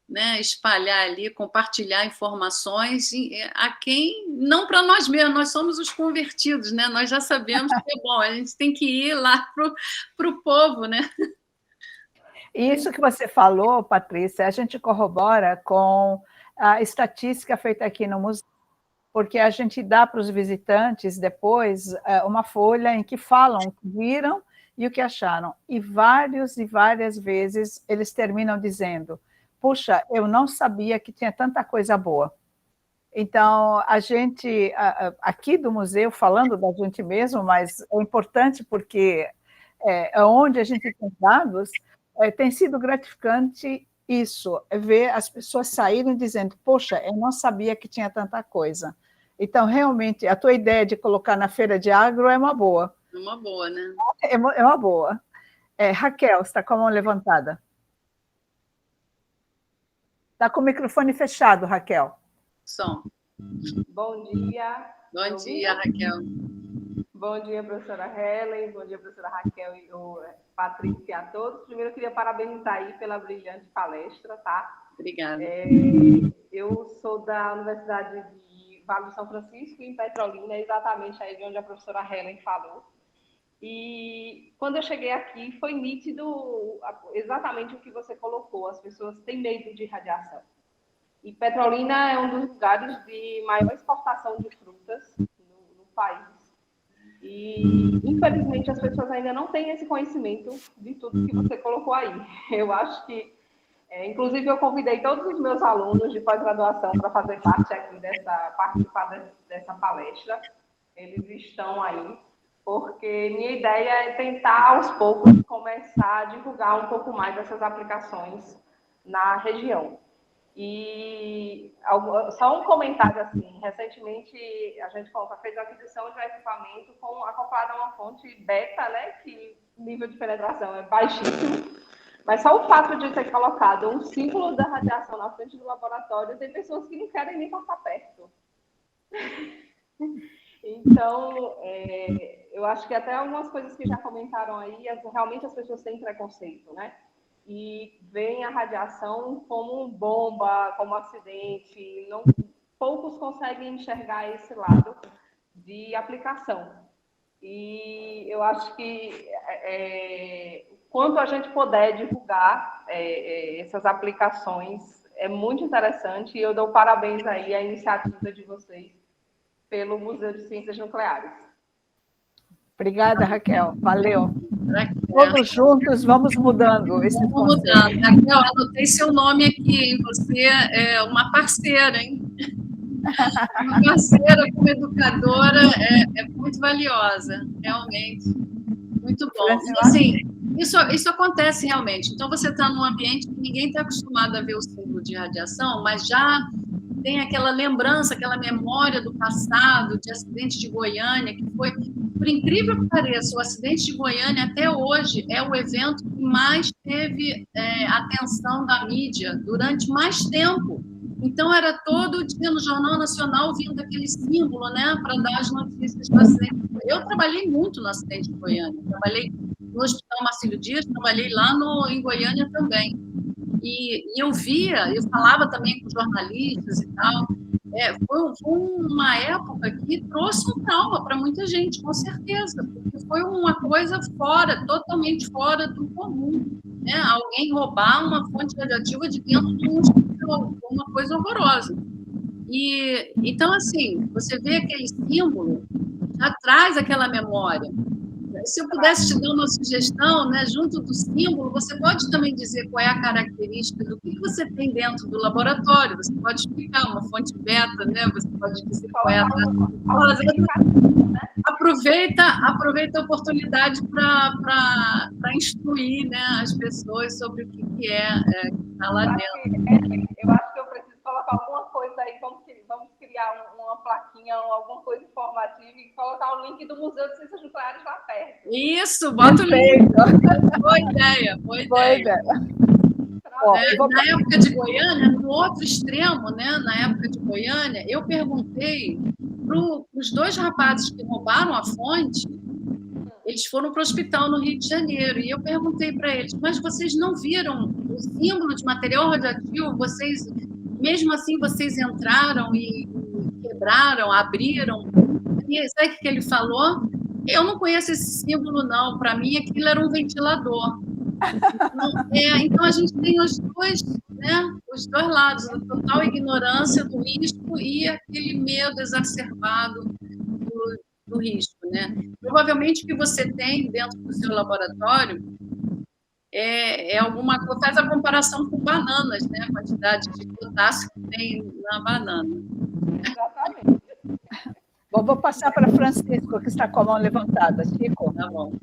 né, espalhar ali, compartilhar informações a quem, não para nós mesmos, nós somos os convertidos, né? Nós já sabemos que é bom, a gente tem que ir lá para o povo, né? Isso que você falou, Patrícia, a gente corrobora com a estatística feita aqui no museu, porque a gente dá para os visitantes depois uma folha em que falam o que viram e o que acharam, e várias vezes eles terminam dizendo: puxa, eu não sabia que tinha tanta coisa boa. Então, a gente, aqui do museu, falando da gente mesmo, mas é importante porque onde a gente tem dados, tem sido gratificante isso, ver as pessoas saírem dizendo: poxa, eu não sabia que tinha tanta coisa. Então, realmente, a tua ideia de colocar na feira de agro é uma boa. É uma boa, né? É uma boa. Raquel, você está com a mão levantada. Está com o microfone fechado, Raquel. Som. Bom dia. Bom dia, Raquel. Bom dia, professora Helen. Bom dia, professora Raquel e Patrícia e a todos. Primeiro, eu queria parabenizar aí pela brilhante palestra, tá? Obrigada. Eu sou da Universidade de Vale do São Francisco, em Petrolina, exatamente aí de onde a professora Helen falou. E quando eu cheguei aqui, foi nítido exatamente o que você colocou. As pessoas têm medo de radiação. E Petrolina é um dos lugares de maior exportação de frutas no país. E, infelizmente, as pessoas ainda não têm esse conhecimento de tudo que você colocou aí. Eu acho que, inclusive, eu convidei todos os meus alunos de pós-graduação para fazer parte aqui participar dessa palestra. Eles estão aí, porque minha ideia é tentar, aos poucos, começar a divulgar um pouco mais essas aplicações na região. E só um comentário assim: recentemente a gente fez a aquisição de um equipamento acoplado a uma fonte beta, né, que o nível de penetração é baixíssimo, mas só o fato de ter colocado um símbolo da radiação na frente do laboratório, tem pessoas que não querem nem passar perto. Então, eu acho que até algumas coisas que já comentaram aí, realmente as pessoas têm preconceito, né? E veem a radiação como bomba, como acidente. Poucos conseguem enxergar esse lado de aplicação. E eu acho que quanto a gente puder divulgar essas aplicações, é muito interessante, e eu dou parabéns aí à iniciativa de vocês pelo Museu de Ciências Nucleares. Obrigada, Raquel. Valeu. Todos juntos vamos mudando esse Vamos mudando. Raquel, anotei seu nome aqui, hein? Você é uma parceira, hein? Uma parceira como educadora é muito valiosa, realmente. Muito bom. Então, assim, isso acontece realmente. Então, você está num ambiente que ninguém está acostumado a ver o símbolo de radiação, mas já tem aquela lembrança, aquela memória do passado, de acidente de Goiânia, que foi, por incrível que pareça, o acidente de Goiânia até hoje é o evento que mais teve atenção da mídia durante mais tempo. Então, era todo dia no Jornal Nacional vindo aquele símbolo, né, para dar as notícias do acidente. Eu trabalhei muito no acidente de Goiânia, trabalhei no Hospital Marcílio Dias, trabalhei lá em Goiânia também. E eu via, eu falava também com jornalistas e tal. Foi uma época que trouxe um trauma para muita gente, com certeza, porque foi uma coisa totalmente fora do comum. né, alguém roubar uma fonte radioativa de dentro de um hospital, uma coisa horrorosa. E, então, assim, você vê aquele símbolo, já traz aquela memória. Se eu pudesse te dar uma sugestão, né, junto do símbolo, você pode também dizer qual é a característica do que você tem dentro do laboratório. Você pode explicar uma fonte beta, né? Você pode dizer qual é a aproveita a oportunidade para instruir, né, as pessoas sobre o que que está lá dentro. Eu acho que eu preciso colocar alguma coisa aí, vamos criar uma plaquinha ou alguma coisa informativa e colocar o link do Museu de Ciências Nucleares lá perto. Isso, bota o link. Boa ideia, boa ideia. Na época de Goiânia, no outro extremo, né, na época de Goiânia, eu perguntei para os 2 rapazes que roubaram a fonte, eles foram para o hospital no Rio de Janeiro, e eu perguntei para eles, mas vocês não viram o símbolo de material radioativo? Vocês, mesmo assim, vocês entraram e quebraram, abriram? E sabe o que ele falou? Eu não conheço esse símbolo, não. Para mim, aquilo era um ventilador. Então, a gente tem os dois, né, os 2 lados, a total ignorância do risco e aquele medo exacerbado do risco, né? Provavelmente o que você tem dentro do seu laboratório é alguma coisa, faz a comparação com bananas, né? A quantidade de potássio que tem na banana. Exatamente. Bom, vou passar para Francisco, que está com a mão levantada. Chico. Tá bom.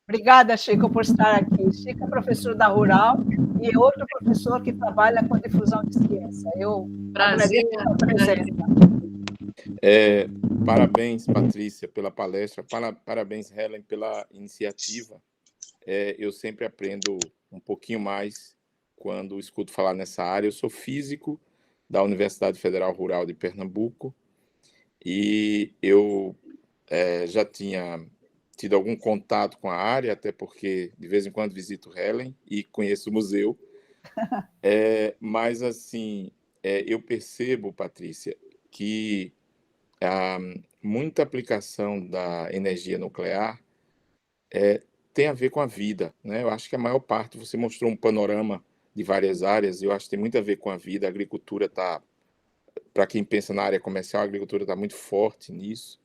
Obrigada, Chico, por estar aqui. Chico é professor da Rural e é outro professor que trabalha com difusão de ciência. Eu agradeço a presença. Parabéns, Patrícia, pela palestra. Parabéns, Helen, pela iniciativa. Eu sempre aprendo um pouquinho mais quando escuto falar nessa área. Eu sou físico da Universidade Federal Rural de Pernambuco e eu já tinha tido algum contato com a área, até porque de vez em quando visito Helen e conheço o museu. Mas, assim, eu percebo, Patrícia, que muita aplicação da energia nuclear tem a ver com a vida, né? Eu acho que a maior parte, você mostrou um panorama de várias áreas, eu acho que tem muito a ver com a vida. A agricultura está, para quem pensa na área comercial, a agricultura está muito forte nisso,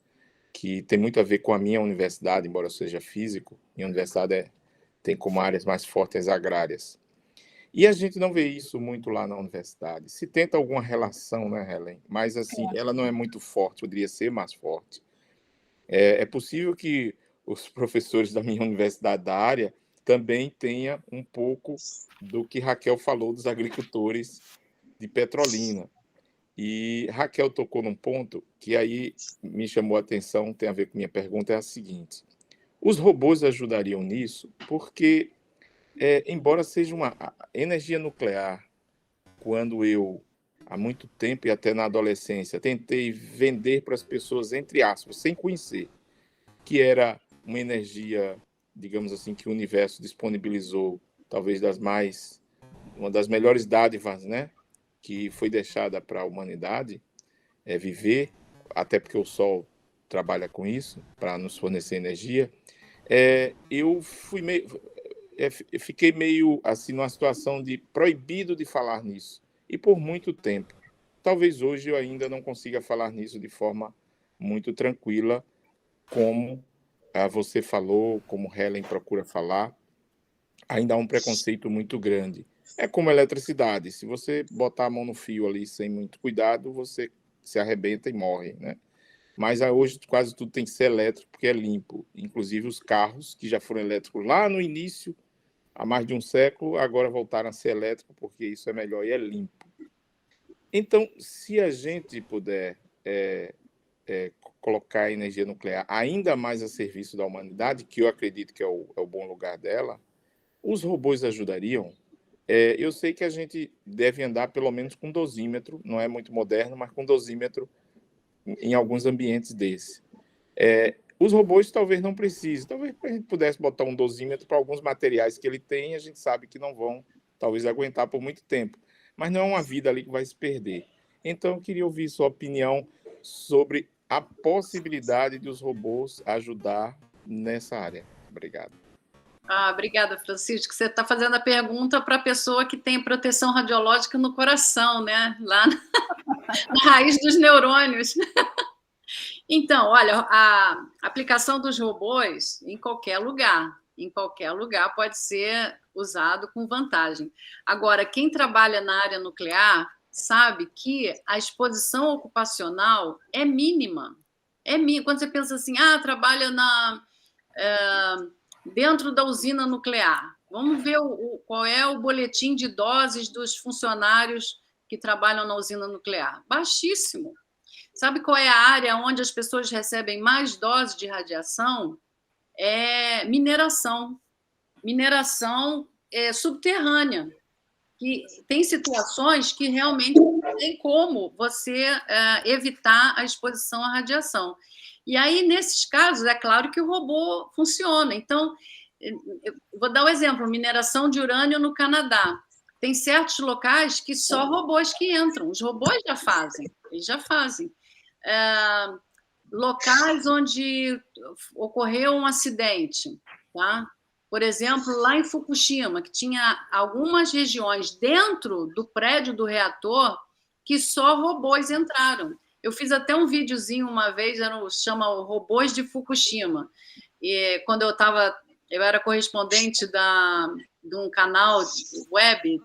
que tem muito a ver com a minha universidade, embora eu seja físico. Minha universidade tem como áreas mais fortes as agrárias. E a gente não vê isso muito lá na universidade. Se tenta alguma relação, né, Helen? Mas, assim, ela não é muito forte, poderia ser mais forte. É possível que os professores da minha universidade da área também tenham um pouco do que Raquel falou dos agricultores de Petrolina. E Raquel tocou num ponto que aí me chamou a atenção, tem a ver com minha pergunta, é a seguinte. Os robôs ajudariam nisso porque, embora seja uma energia nuclear, quando eu, há muito tempo e até na adolescência, tentei vender para as pessoas, entre aspas, sem conhecer, que era uma energia, digamos assim, que o universo disponibilizou, talvez uma das melhores dádivas, né, que foi deixada para a humanidade viver, até porque o Sol trabalha com isso, para nos fornecer energia. Eu fiquei meio assim numa situação de proibido de falar nisso, e por muito tempo. Talvez hoje eu ainda não consiga falar nisso de forma muito tranquila, como você falou, como Helen procura falar. Ainda há um preconceito muito grande. É como a eletricidade, se você botar a mão no fio ali sem muito cuidado, você se arrebenta e morre, né? Mas hoje quase tudo tem que ser elétrico, porque é limpo. Inclusive os carros, que já foram elétricos lá no início, há mais de um século, agora voltaram a ser elétricos, porque isso é melhor e é limpo. Então, se a gente puder colocar a energia nuclear ainda mais a serviço da humanidade, que eu acredito que é o bom lugar dela, os robôs ajudariam. Eu sei que a gente deve andar pelo menos com dosímetro, não é muito moderno, mas com dosímetro em alguns ambientes desses. Os robôs talvez não precisem, talvez a gente pudesse botar um dosímetro para alguns materiais que ele tem, a gente sabe que não vão, talvez, aguentar por muito tempo, mas não é uma vida ali que vai se perder. Então, eu queria ouvir sua opinião sobre a possibilidade de os robôs ajudar nessa área. Obrigado. Obrigada, Francisco. Você está fazendo a pergunta para a pessoa que tem proteção radiológica no coração, né? Lá na raiz dos neurônios. Então, olha, a aplicação dos robôs em qualquer lugar pode ser usado com vantagem. Agora, quem trabalha na área nuclear sabe que a exposição ocupacional é mínima. Quando você pensa assim, trabalha dentro da usina nuclear. Vamos ver qual é o boletim de doses dos funcionários que trabalham na usina nuclear. Baixíssimo. Sabe qual é a área onde as pessoas recebem mais doses de radiação? É mineração. Mineração subterrânea. Que tem situações que realmente não tem como você evitar a exposição à radiação. E aí, nesses casos, é claro que o robô funciona. Então, eu vou dar um exemplo, mineração de urânio no Canadá. Tem certos locais que só robôs que entram. Os robôs já fazem, eles já fazem. Locais onde ocorreu um acidente, tá? Por exemplo, lá em Fukushima, que tinha algumas regiões dentro do prédio do reator que só robôs entraram. Eu fiz até um videozinho uma vez, chama Robôs de Fukushima. E quando eu era correspondente de um canal web,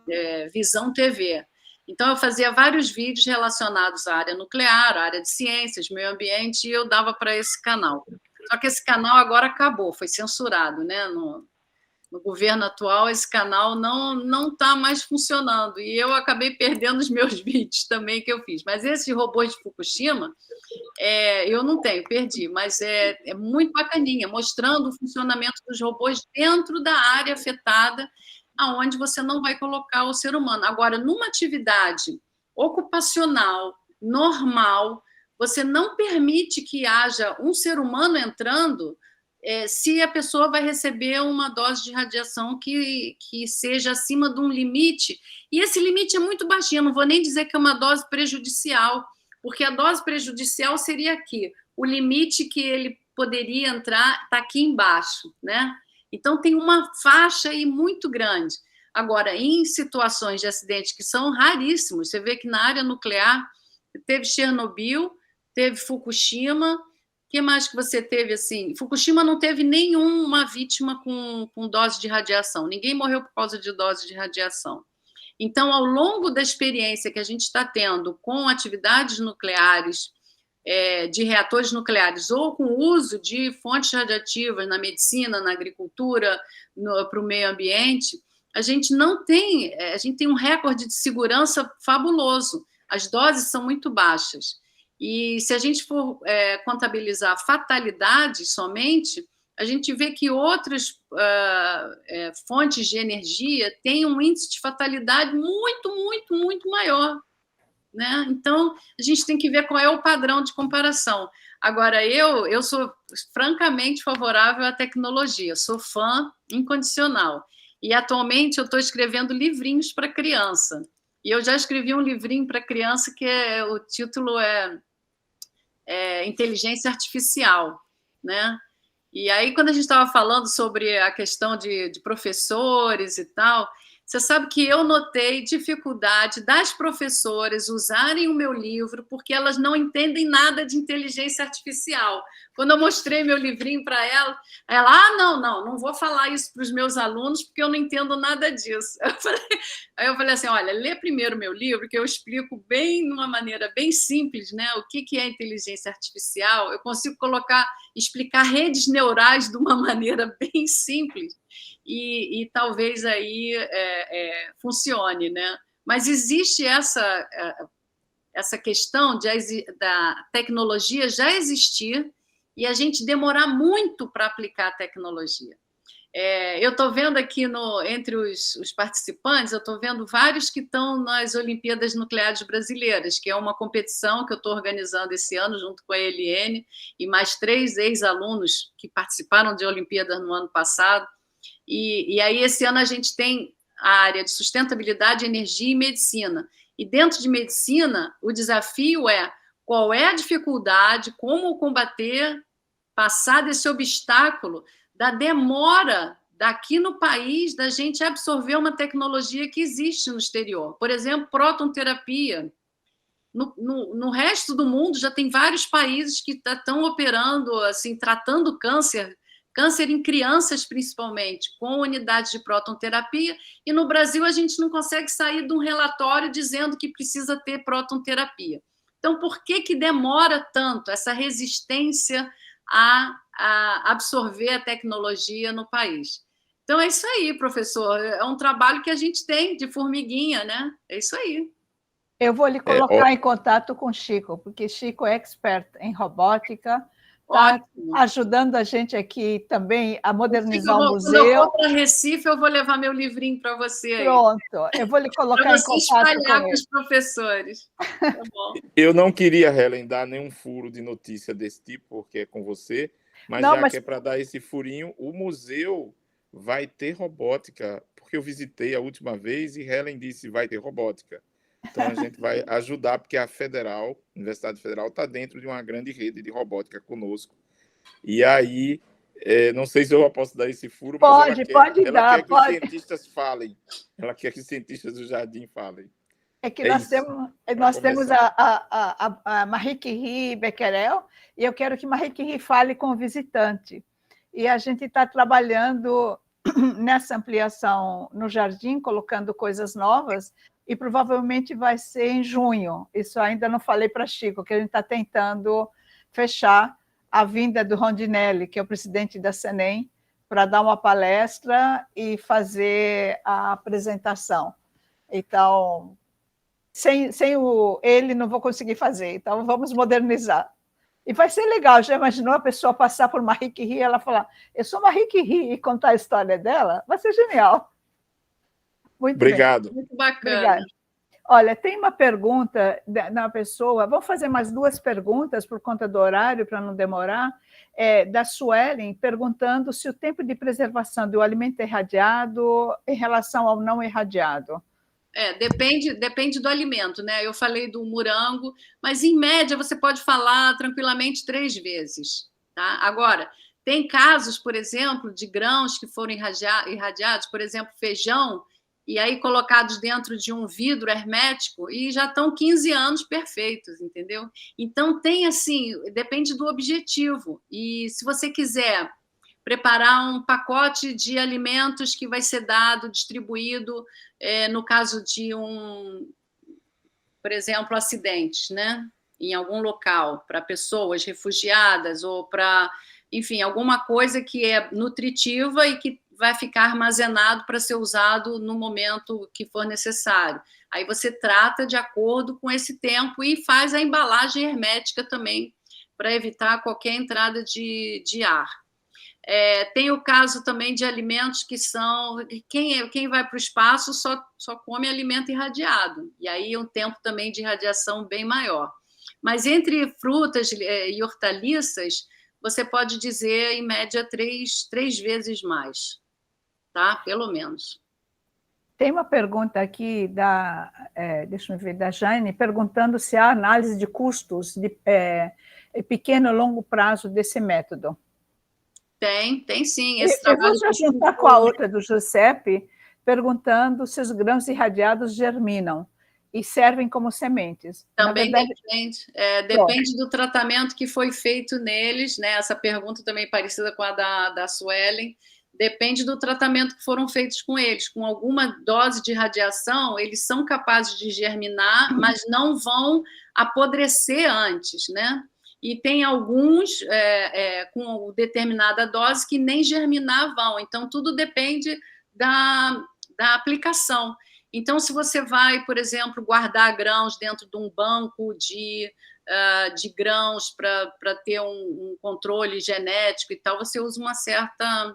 Visão TV. Então, eu fazia vários vídeos relacionados à área nuclear, à área de ciências, meio ambiente, e eu dava para esse canal. Só que esse canal agora acabou, foi censurado, né? No governo atual, esse canal não está mais funcionando. E eu acabei perdendo os meus vídeos também que eu fiz. Mas esse robô de Fukushima, eu não tenho, perdi. Mas é muito bacaninha, mostrando o funcionamento dos robôs dentro da área afetada, aonde você não vai colocar o ser humano. Agora, numa atividade ocupacional, normal, você não permite que haja um ser humano entrando se a pessoa vai receber uma dose de radiação que seja acima de um limite, e esse limite é muito baixinho, eu não vou nem dizer que é uma dose prejudicial, porque a dose prejudicial seria aqui, o limite que ele poderia entrar está aqui embaixo, né? Então, tem uma faixa aí muito grande. Agora, em situações de acidente que são raríssimos, você vê que na área nuclear teve Chernobyl, teve Fukushima. O que mais que você teve assim? Fukushima não teve nenhuma vítima com dose de radiação. Ninguém morreu por causa de dose de radiação. Então, ao longo da experiência que a gente está tendo com atividades nucleares, de reatores nucleares, ou com o uso de fontes radiativas na medicina, na agricultura, para o meio ambiente, a gente tem um recorde de segurança fabuloso. As doses são muito baixas. E se a gente for contabilizar fatalidades somente, a gente vê que outras fontes de energia têm um índice de fatalidade muito, muito, muito maior, né? Então, a gente tem que ver qual é o padrão de comparação. Agora, eu sou francamente favorável à tecnologia, sou fã incondicional. E, atualmente, eu estou escrevendo livrinhos para criança. E eu já escrevi um livrinho para criança que o título é Inteligência Artificial, né? E aí, quando a gente estava falando sobre a questão de professores e tal, você sabe que eu notei dificuldade das professoras usarem o meu livro porque elas não entendem nada de inteligência artificial. Quando eu mostrei meu livrinho para ela, não vou falar isso para os meus alunos porque eu não entendo nada disso. Aí eu falei assim, olha, lê primeiro meu livro que eu explico bem, de uma maneira bem simples, né, o que é inteligência artificial. Eu consigo explicar redes neurais de uma maneira bem simples. E talvez aí funcione, né? Mas existe essa questão da tecnologia já existir e a gente demorar muito para aplicar a tecnologia. Eu estou vendo aqui entre os participantes, eu estou vendo vários que estão nas Olimpíadas Nucleares Brasileiras, que é uma competição que eu estou organizando esse ano junto com a Eliene e mais 3 ex-alunos que participaram de Olimpíadas no ano passado. E aí, esse ano, a gente tem a área de sustentabilidade, energia e medicina. E dentro de medicina, o desafio qual é a dificuldade, como combater, passar desse obstáculo da demora daqui no país, da gente absorver uma tecnologia que existe no exterior. Por exemplo, prótonterapia. No resto do mundo já tem vários países que estão operando, assim, tratando câncer em crianças principalmente, com unidades de prótonterapia, e no Brasil a gente não consegue sair de um relatório dizendo que precisa ter prótonterapia. Então, por que demora tanto essa resistência a absorver a tecnologia no país? Então, é isso aí, professor. É um trabalho que a gente tem de formiguinha, né? É isso aí. Eu vou lhe colocar em contato com o Chico, porque Chico é expert em robótica, está ajudando a gente aqui também a modernizar o museu. Quando eu for para Recife, eu vou levar meu livrinho para você aí. Pronto, eu vou lhe colocar em contato espalhar com os professores. Tá bom. Eu não queria, Helen, dar nenhum furo de notícia desse tipo, porque é com você, mas que é para dar esse furinho, o museu vai ter robótica, porque eu visitei a última vez e Helen disse vai ter robótica. Então, a gente vai ajudar, porque a Universidade Federal, está dentro de uma grande rede de robótica conosco. E aí, não sei se eu posso dar esse furo, mas ela quer que os cientistas falem. Ela quer que os cientistas do Jardim falem. É que nós temos a Marie Curie Becquerel, e eu quero que Marie Curie fale com o visitante. E a gente está trabalhando nessa ampliação no Jardim, colocando coisas novas, e provavelmente vai ser em junho. Isso ainda não falei para Chico, que a gente está tentando fechar a vinda do Rondinelli, que é o presidente da CENEM, para dar uma palestra e fazer a apresentação. Então, sem ele não vou conseguir fazer, então vamos modernizar. E vai ser legal, já imaginou a pessoa passar por Marie Curie e ela falar, eu sou Marie Curie, e contar a história dela? Vai ser genial. Muito Obrigado. Bem. Muito bacana. Obrigada. Olha, tem uma pergunta da pessoa, vou fazer mais 2 perguntas por conta do horário, para não demorar, da Suelen, perguntando se o tempo de preservação do alimento é irradiado em relação ao não irradiado. Depende do alimento, né? Eu falei do morango, mas em média você pode falar tranquilamente 3 vezes, tá? Agora, tem casos, por exemplo, de grãos que foram irradiados, por exemplo, feijão, e aí colocados dentro de um vidro hermético e já estão 15 anos perfeitos, entendeu? Então, tem assim, depende do objetivo. E se você quiser preparar um pacote de alimentos que vai ser distribuído, no caso de por exemplo, acidentes, né? Em algum local, para pessoas refugiadas ou para, enfim, alguma coisa que é nutritiva e que vai ficar armazenado para ser usado no momento que for necessário. Aí você trata de acordo com esse tempo e faz a embalagem hermética também, para evitar qualquer entrada de ar. Tem o caso também de alimentos que são... Quem vai para o espaço só come alimento irradiado, e aí é um tempo também de irradiação bem maior. Mas entre frutas e hortaliças, você pode dizer, em média, 3 vezes mais, tá? Pelo menos. Tem uma pergunta aqui deixa eu ver, da Jane, perguntando se há análise de custos de pequeno e longo prazo desse método. Tem sim. Eu vou já juntar com a outra do Giuseppe, perguntando se os grãos irradiados germinam e servem como sementes. Também depende. Depende do tratamento que foi feito neles, né? Essa pergunta também é parecida com a da Suelen. Depende do tratamento que foram feitos com eles. Com alguma dose de radiação, eles são capazes de germinar, mas não vão apodrecer antes, né? E tem alguns com determinada dose que nem germinar vão. Então, tudo depende da aplicação. Então, se você vai, por exemplo, guardar grãos dentro de um banco de grãos para ter um controle genético e tal, você usa uma certa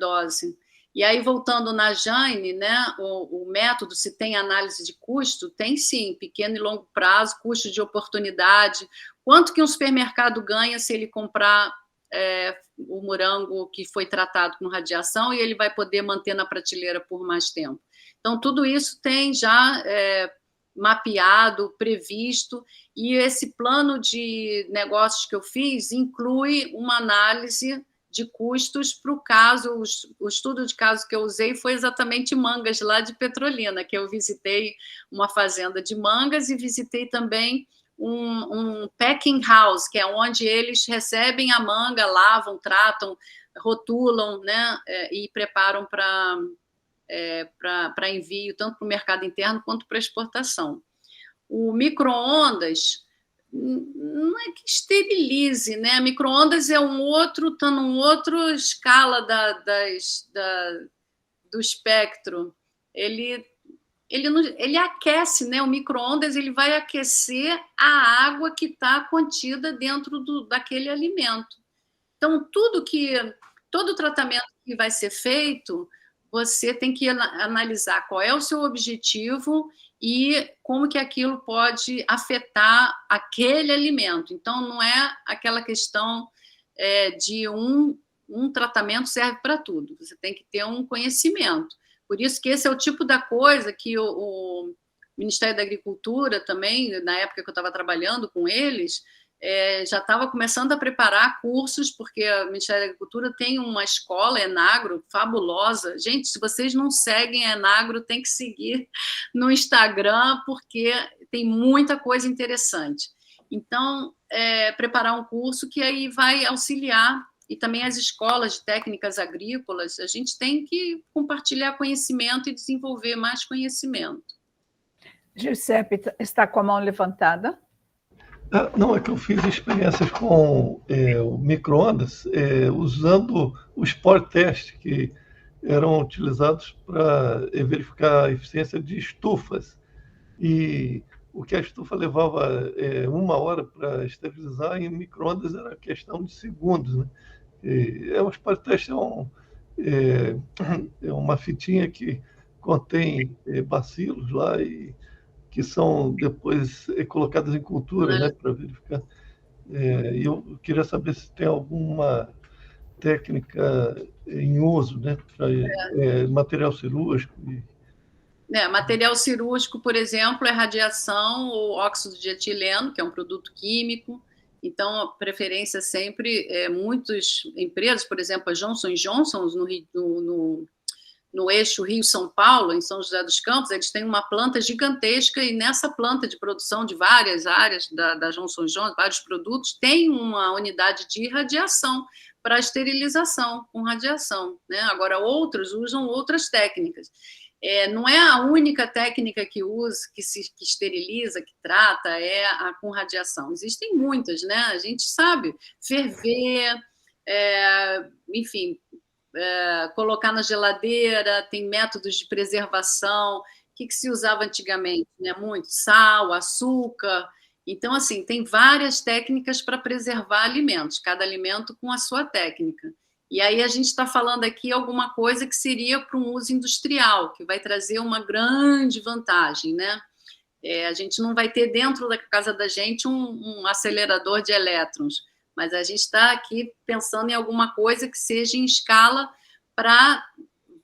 dose. E aí, voltando na Jane, né, o método, se tem análise de custo, tem sim, pequeno e longo prazo, custo de oportunidade, quanto que um supermercado ganha se ele comprar o morango que foi tratado com radiação e ele vai poder manter na prateleira por mais tempo. Então, tudo isso tem já mapeado, previsto, e esse plano de negócios que eu fiz inclui uma análise de custos para o caso. O estudo de caso que eu usei foi exatamente mangas lá de Petrolina, que eu visitei uma fazenda de mangas e visitei também um packing house, que é onde eles recebem a manga, lavam, tratam, rotulam, né, e preparam para envio, tanto para o mercado interno quanto para exportação. O micro-ondas não é que esterilize, né? Micro-ondas é está num outro escala do espectro. Ele aquece, né? O micro-ondas ele vai aquecer a água que está contida dentro daquele alimento. Então, todo tratamento que vai ser feito, você tem que analisar qual é o seu objetivo e como que aquilo pode afetar aquele alimento. Então, não é aquela questão de um tratamento serve para tudo. Você tem que ter um conhecimento. Por isso que esse é o tipo da coisa que o Ministério da Agricultura também, na época que eu estava trabalhando com eles, já estava começando a preparar cursos, porque o Ministério da Agricultura tem uma escola, Enagro, fabulosa. Gente, se vocês não seguem a Enagro, tem que seguir no Instagram, porque tem muita coisa interessante. Então, preparar um curso que aí vai auxiliar, e também as escolas de técnicas agrícolas, a gente tem que compartilhar conhecimento e desenvolver mais conhecimento. Giuseppe está com a mão levantada. Não, é que eu fiz experiências com o micro-ondas usando o Spore Test, que eram utilizados para verificar a eficiência de estufas. E o que a estufa levava 1 hora para esterilizar, em micro-ondas era questão de segundos, né? O Spore Test é uma fitinha que contém bacilos lá e que são depois colocadas em cultura, né, para verificar. E eu queria saber se tem alguma técnica em uso, né, para material cirúrgico. Material cirúrgico, por exemplo, é radiação ou óxido de etileno, que é um produto químico. Então, a preferência sempre muitas empresas, por exemplo, a Johnson & Johnson, no eixo Rio-São Paulo, em São José dos Campos, eles têm uma planta gigantesca e nessa planta de produção de várias áreas da Johnson & Johnson, vários produtos, tem uma unidade de irradiação para esterilização com radiação, né? Agora, outros usam outras técnicas. Não é a única técnica que usa, que esteriliza, que trata, a com radiação. Existem muitas, né? A gente sabe, ferver, enfim, colocar na geladeira, tem métodos de preservação. O que se usava antigamente? Né? Muito sal, açúcar. Então, assim, tem várias técnicas para preservar alimentos, cada alimento com a sua técnica. E aí a gente está falando aqui alguma coisa que seria para um uso industrial, que vai trazer uma grande vantagem, né? A gente não vai ter dentro da casa da gente um acelerador de elétrons, mas a gente está aqui pensando em alguma coisa que seja em escala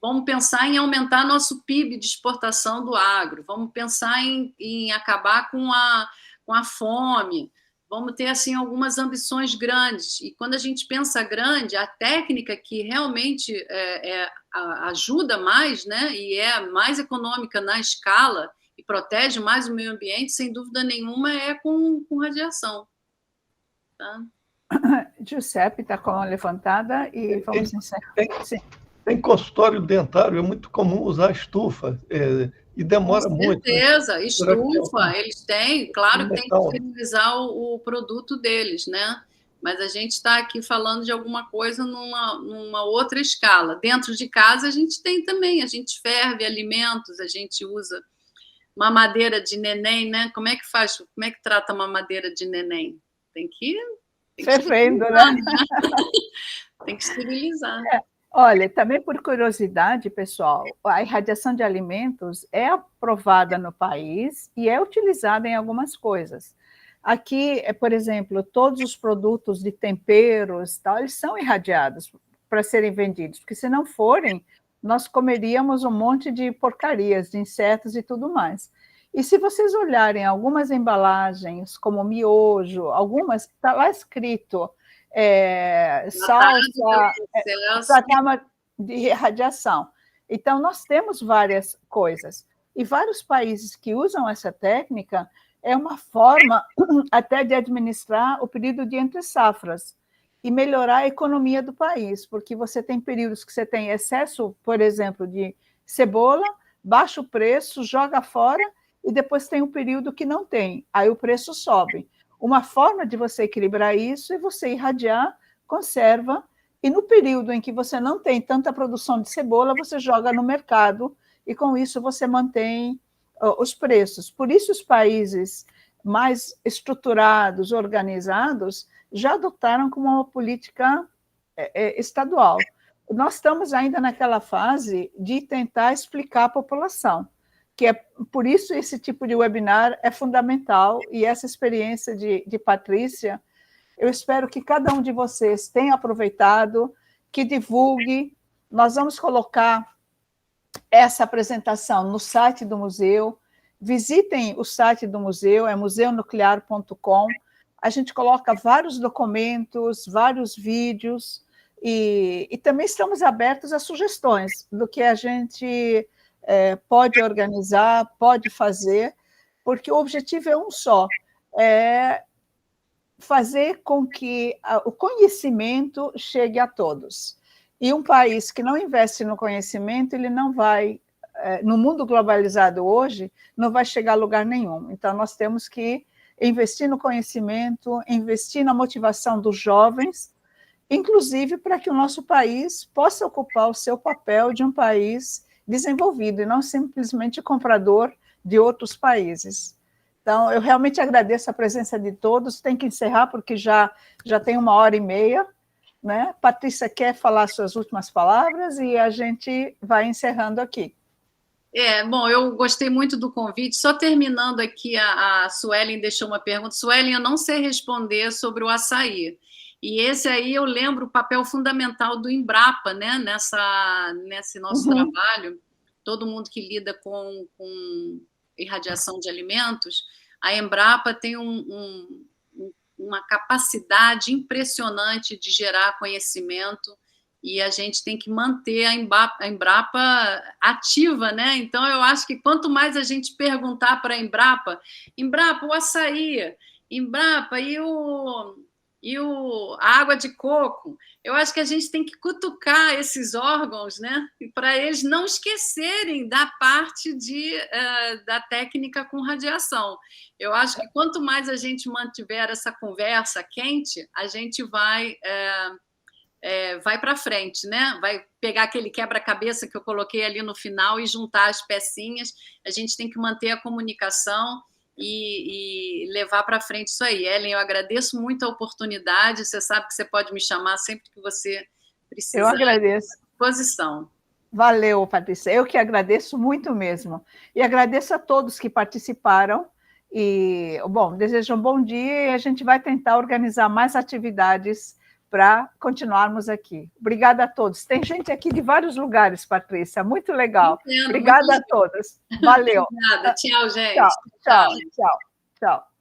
vamos pensar em aumentar nosso PIB de exportação do agro, vamos pensar em acabar com a fome, vamos ter assim algumas ambições grandes. E quando a gente pensa grande, a técnica que realmente ajuda mais, né, e é mais econômica na escala e protege mais o meio ambiente, sem dúvida nenhuma, é com radiação. Tá? Giuseppe está com a mão levantada e vamos encerrar. Em consultório dentário é muito comum usar estufa e demora muito. Com certeza, né? Estufa, eles têm, claro que tem que utilizar o produto deles, né? Mas a gente está aqui falando de alguma coisa numa outra escala. Dentro de casa a gente tem também, a gente ferve alimentos, a gente usa mamadeira de neném, né? Como é que faz? Como é que trata mamadeira de neném? Tem que fervendo, né? Tem que esterilizar. Olha, também por curiosidade, pessoal, a irradiação de alimentos é aprovada no país e é utilizada em algumas coisas. Aqui, por exemplo, todos os produtos de temperos, tal, eles são irradiados para serem vendidos, porque se não forem, nós comeríamos um monte de porcarias, de insetos e tudo mais. E se vocês olharem algumas embalagens, como miojo, algumas, está lá escrito tratamento de radiação. Então, nós temos várias coisas. E vários países que usam essa técnica é uma forma até de administrar o período de entre-safras e melhorar a economia do país, porque você tem períodos que você tem excesso, por exemplo, de cebola, baixa o preço, joga fora, e depois tem um período que não tem, aí o preço sobe. Uma forma de você equilibrar isso é você irradiar, conserva, e no período em que você não tem tanta produção de cebola, você joga no mercado, e com isso você mantém os preços. Por isso os países mais estruturados, organizados, já adotaram como uma política estadual. Nós estamos ainda naquela fase de tentar explicar à população, que é por isso esse tipo de webinar é fundamental, e essa experiência de Patrícia, eu espero que cada um de vocês tenha aproveitado, que divulgue. Nós vamos colocar essa apresentação no site do museu. Visitem o site do museu, é museunuclear.com. A gente coloca vários documentos, vários vídeos, e também estamos abertos a sugestões do que a gente pode organizar, pode fazer, porque o objetivo é um só, é fazer com que o conhecimento chegue a todos. E um país que não investe no conhecimento, ele não vai, no mundo globalizado hoje, não vai chegar a lugar nenhum. Então, nós temos que investir no conhecimento, investir na motivação dos jovens, inclusive para que o nosso país possa ocupar o seu papel de um país desenvolvido, e não simplesmente comprador de outros países. Então, eu realmente agradeço a presença de todos. Tem que encerrar, porque já tem 1h30, né? Patrícia quer falar suas últimas palavras e a gente vai encerrando aqui. Bom, eu gostei muito do convite. Só terminando aqui, a Suelen deixou uma pergunta. Suelen, eu não sei responder sobre o açaí. E esse aí eu lembro o papel fundamental do Embrapa, né? Nesse nosso trabalho. Todo mundo que lida com irradiação de alimentos, a Embrapa tem uma capacidade impressionante de gerar conhecimento, e a gente tem que manter a Embrapa ativa, né? Então, eu acho que quanto mais a gente perguntar para a Embrapa, o açaí, Embrapa, e a água de coco, eu acho que a gente tem que cutucar esses órgãos, né? Para eles não esquecerem da parte da técnica com radiação. Eu acho que quanto mais a gente mantiver essa conversa quente, a gente vai para frente, né? Vai pegar aquele quebra-cabeça que eu coloquei ali no final e juntar as pecinhas. A gente tem que manter a comunicação e levar para frente isso aí. Ellen, eu agradeço muito a oportunidade. Você sabe que você pode me chamar sempre que você precisar. Eu agradeço. À disposição. Valeu, Patrícia. Eu que agradeço muito mesmo. E agradeço a todos que participaram. E, bom, desejo um bom dia, e a gente vai tentar organizar mais atividades para continuarmos aqui. Obrigada a todos. Tem gente aqui de vários lugares, Patrícia, muito legal. Obrigada a todos. Valeu. Obrigada. Tchau, gente. Tchau.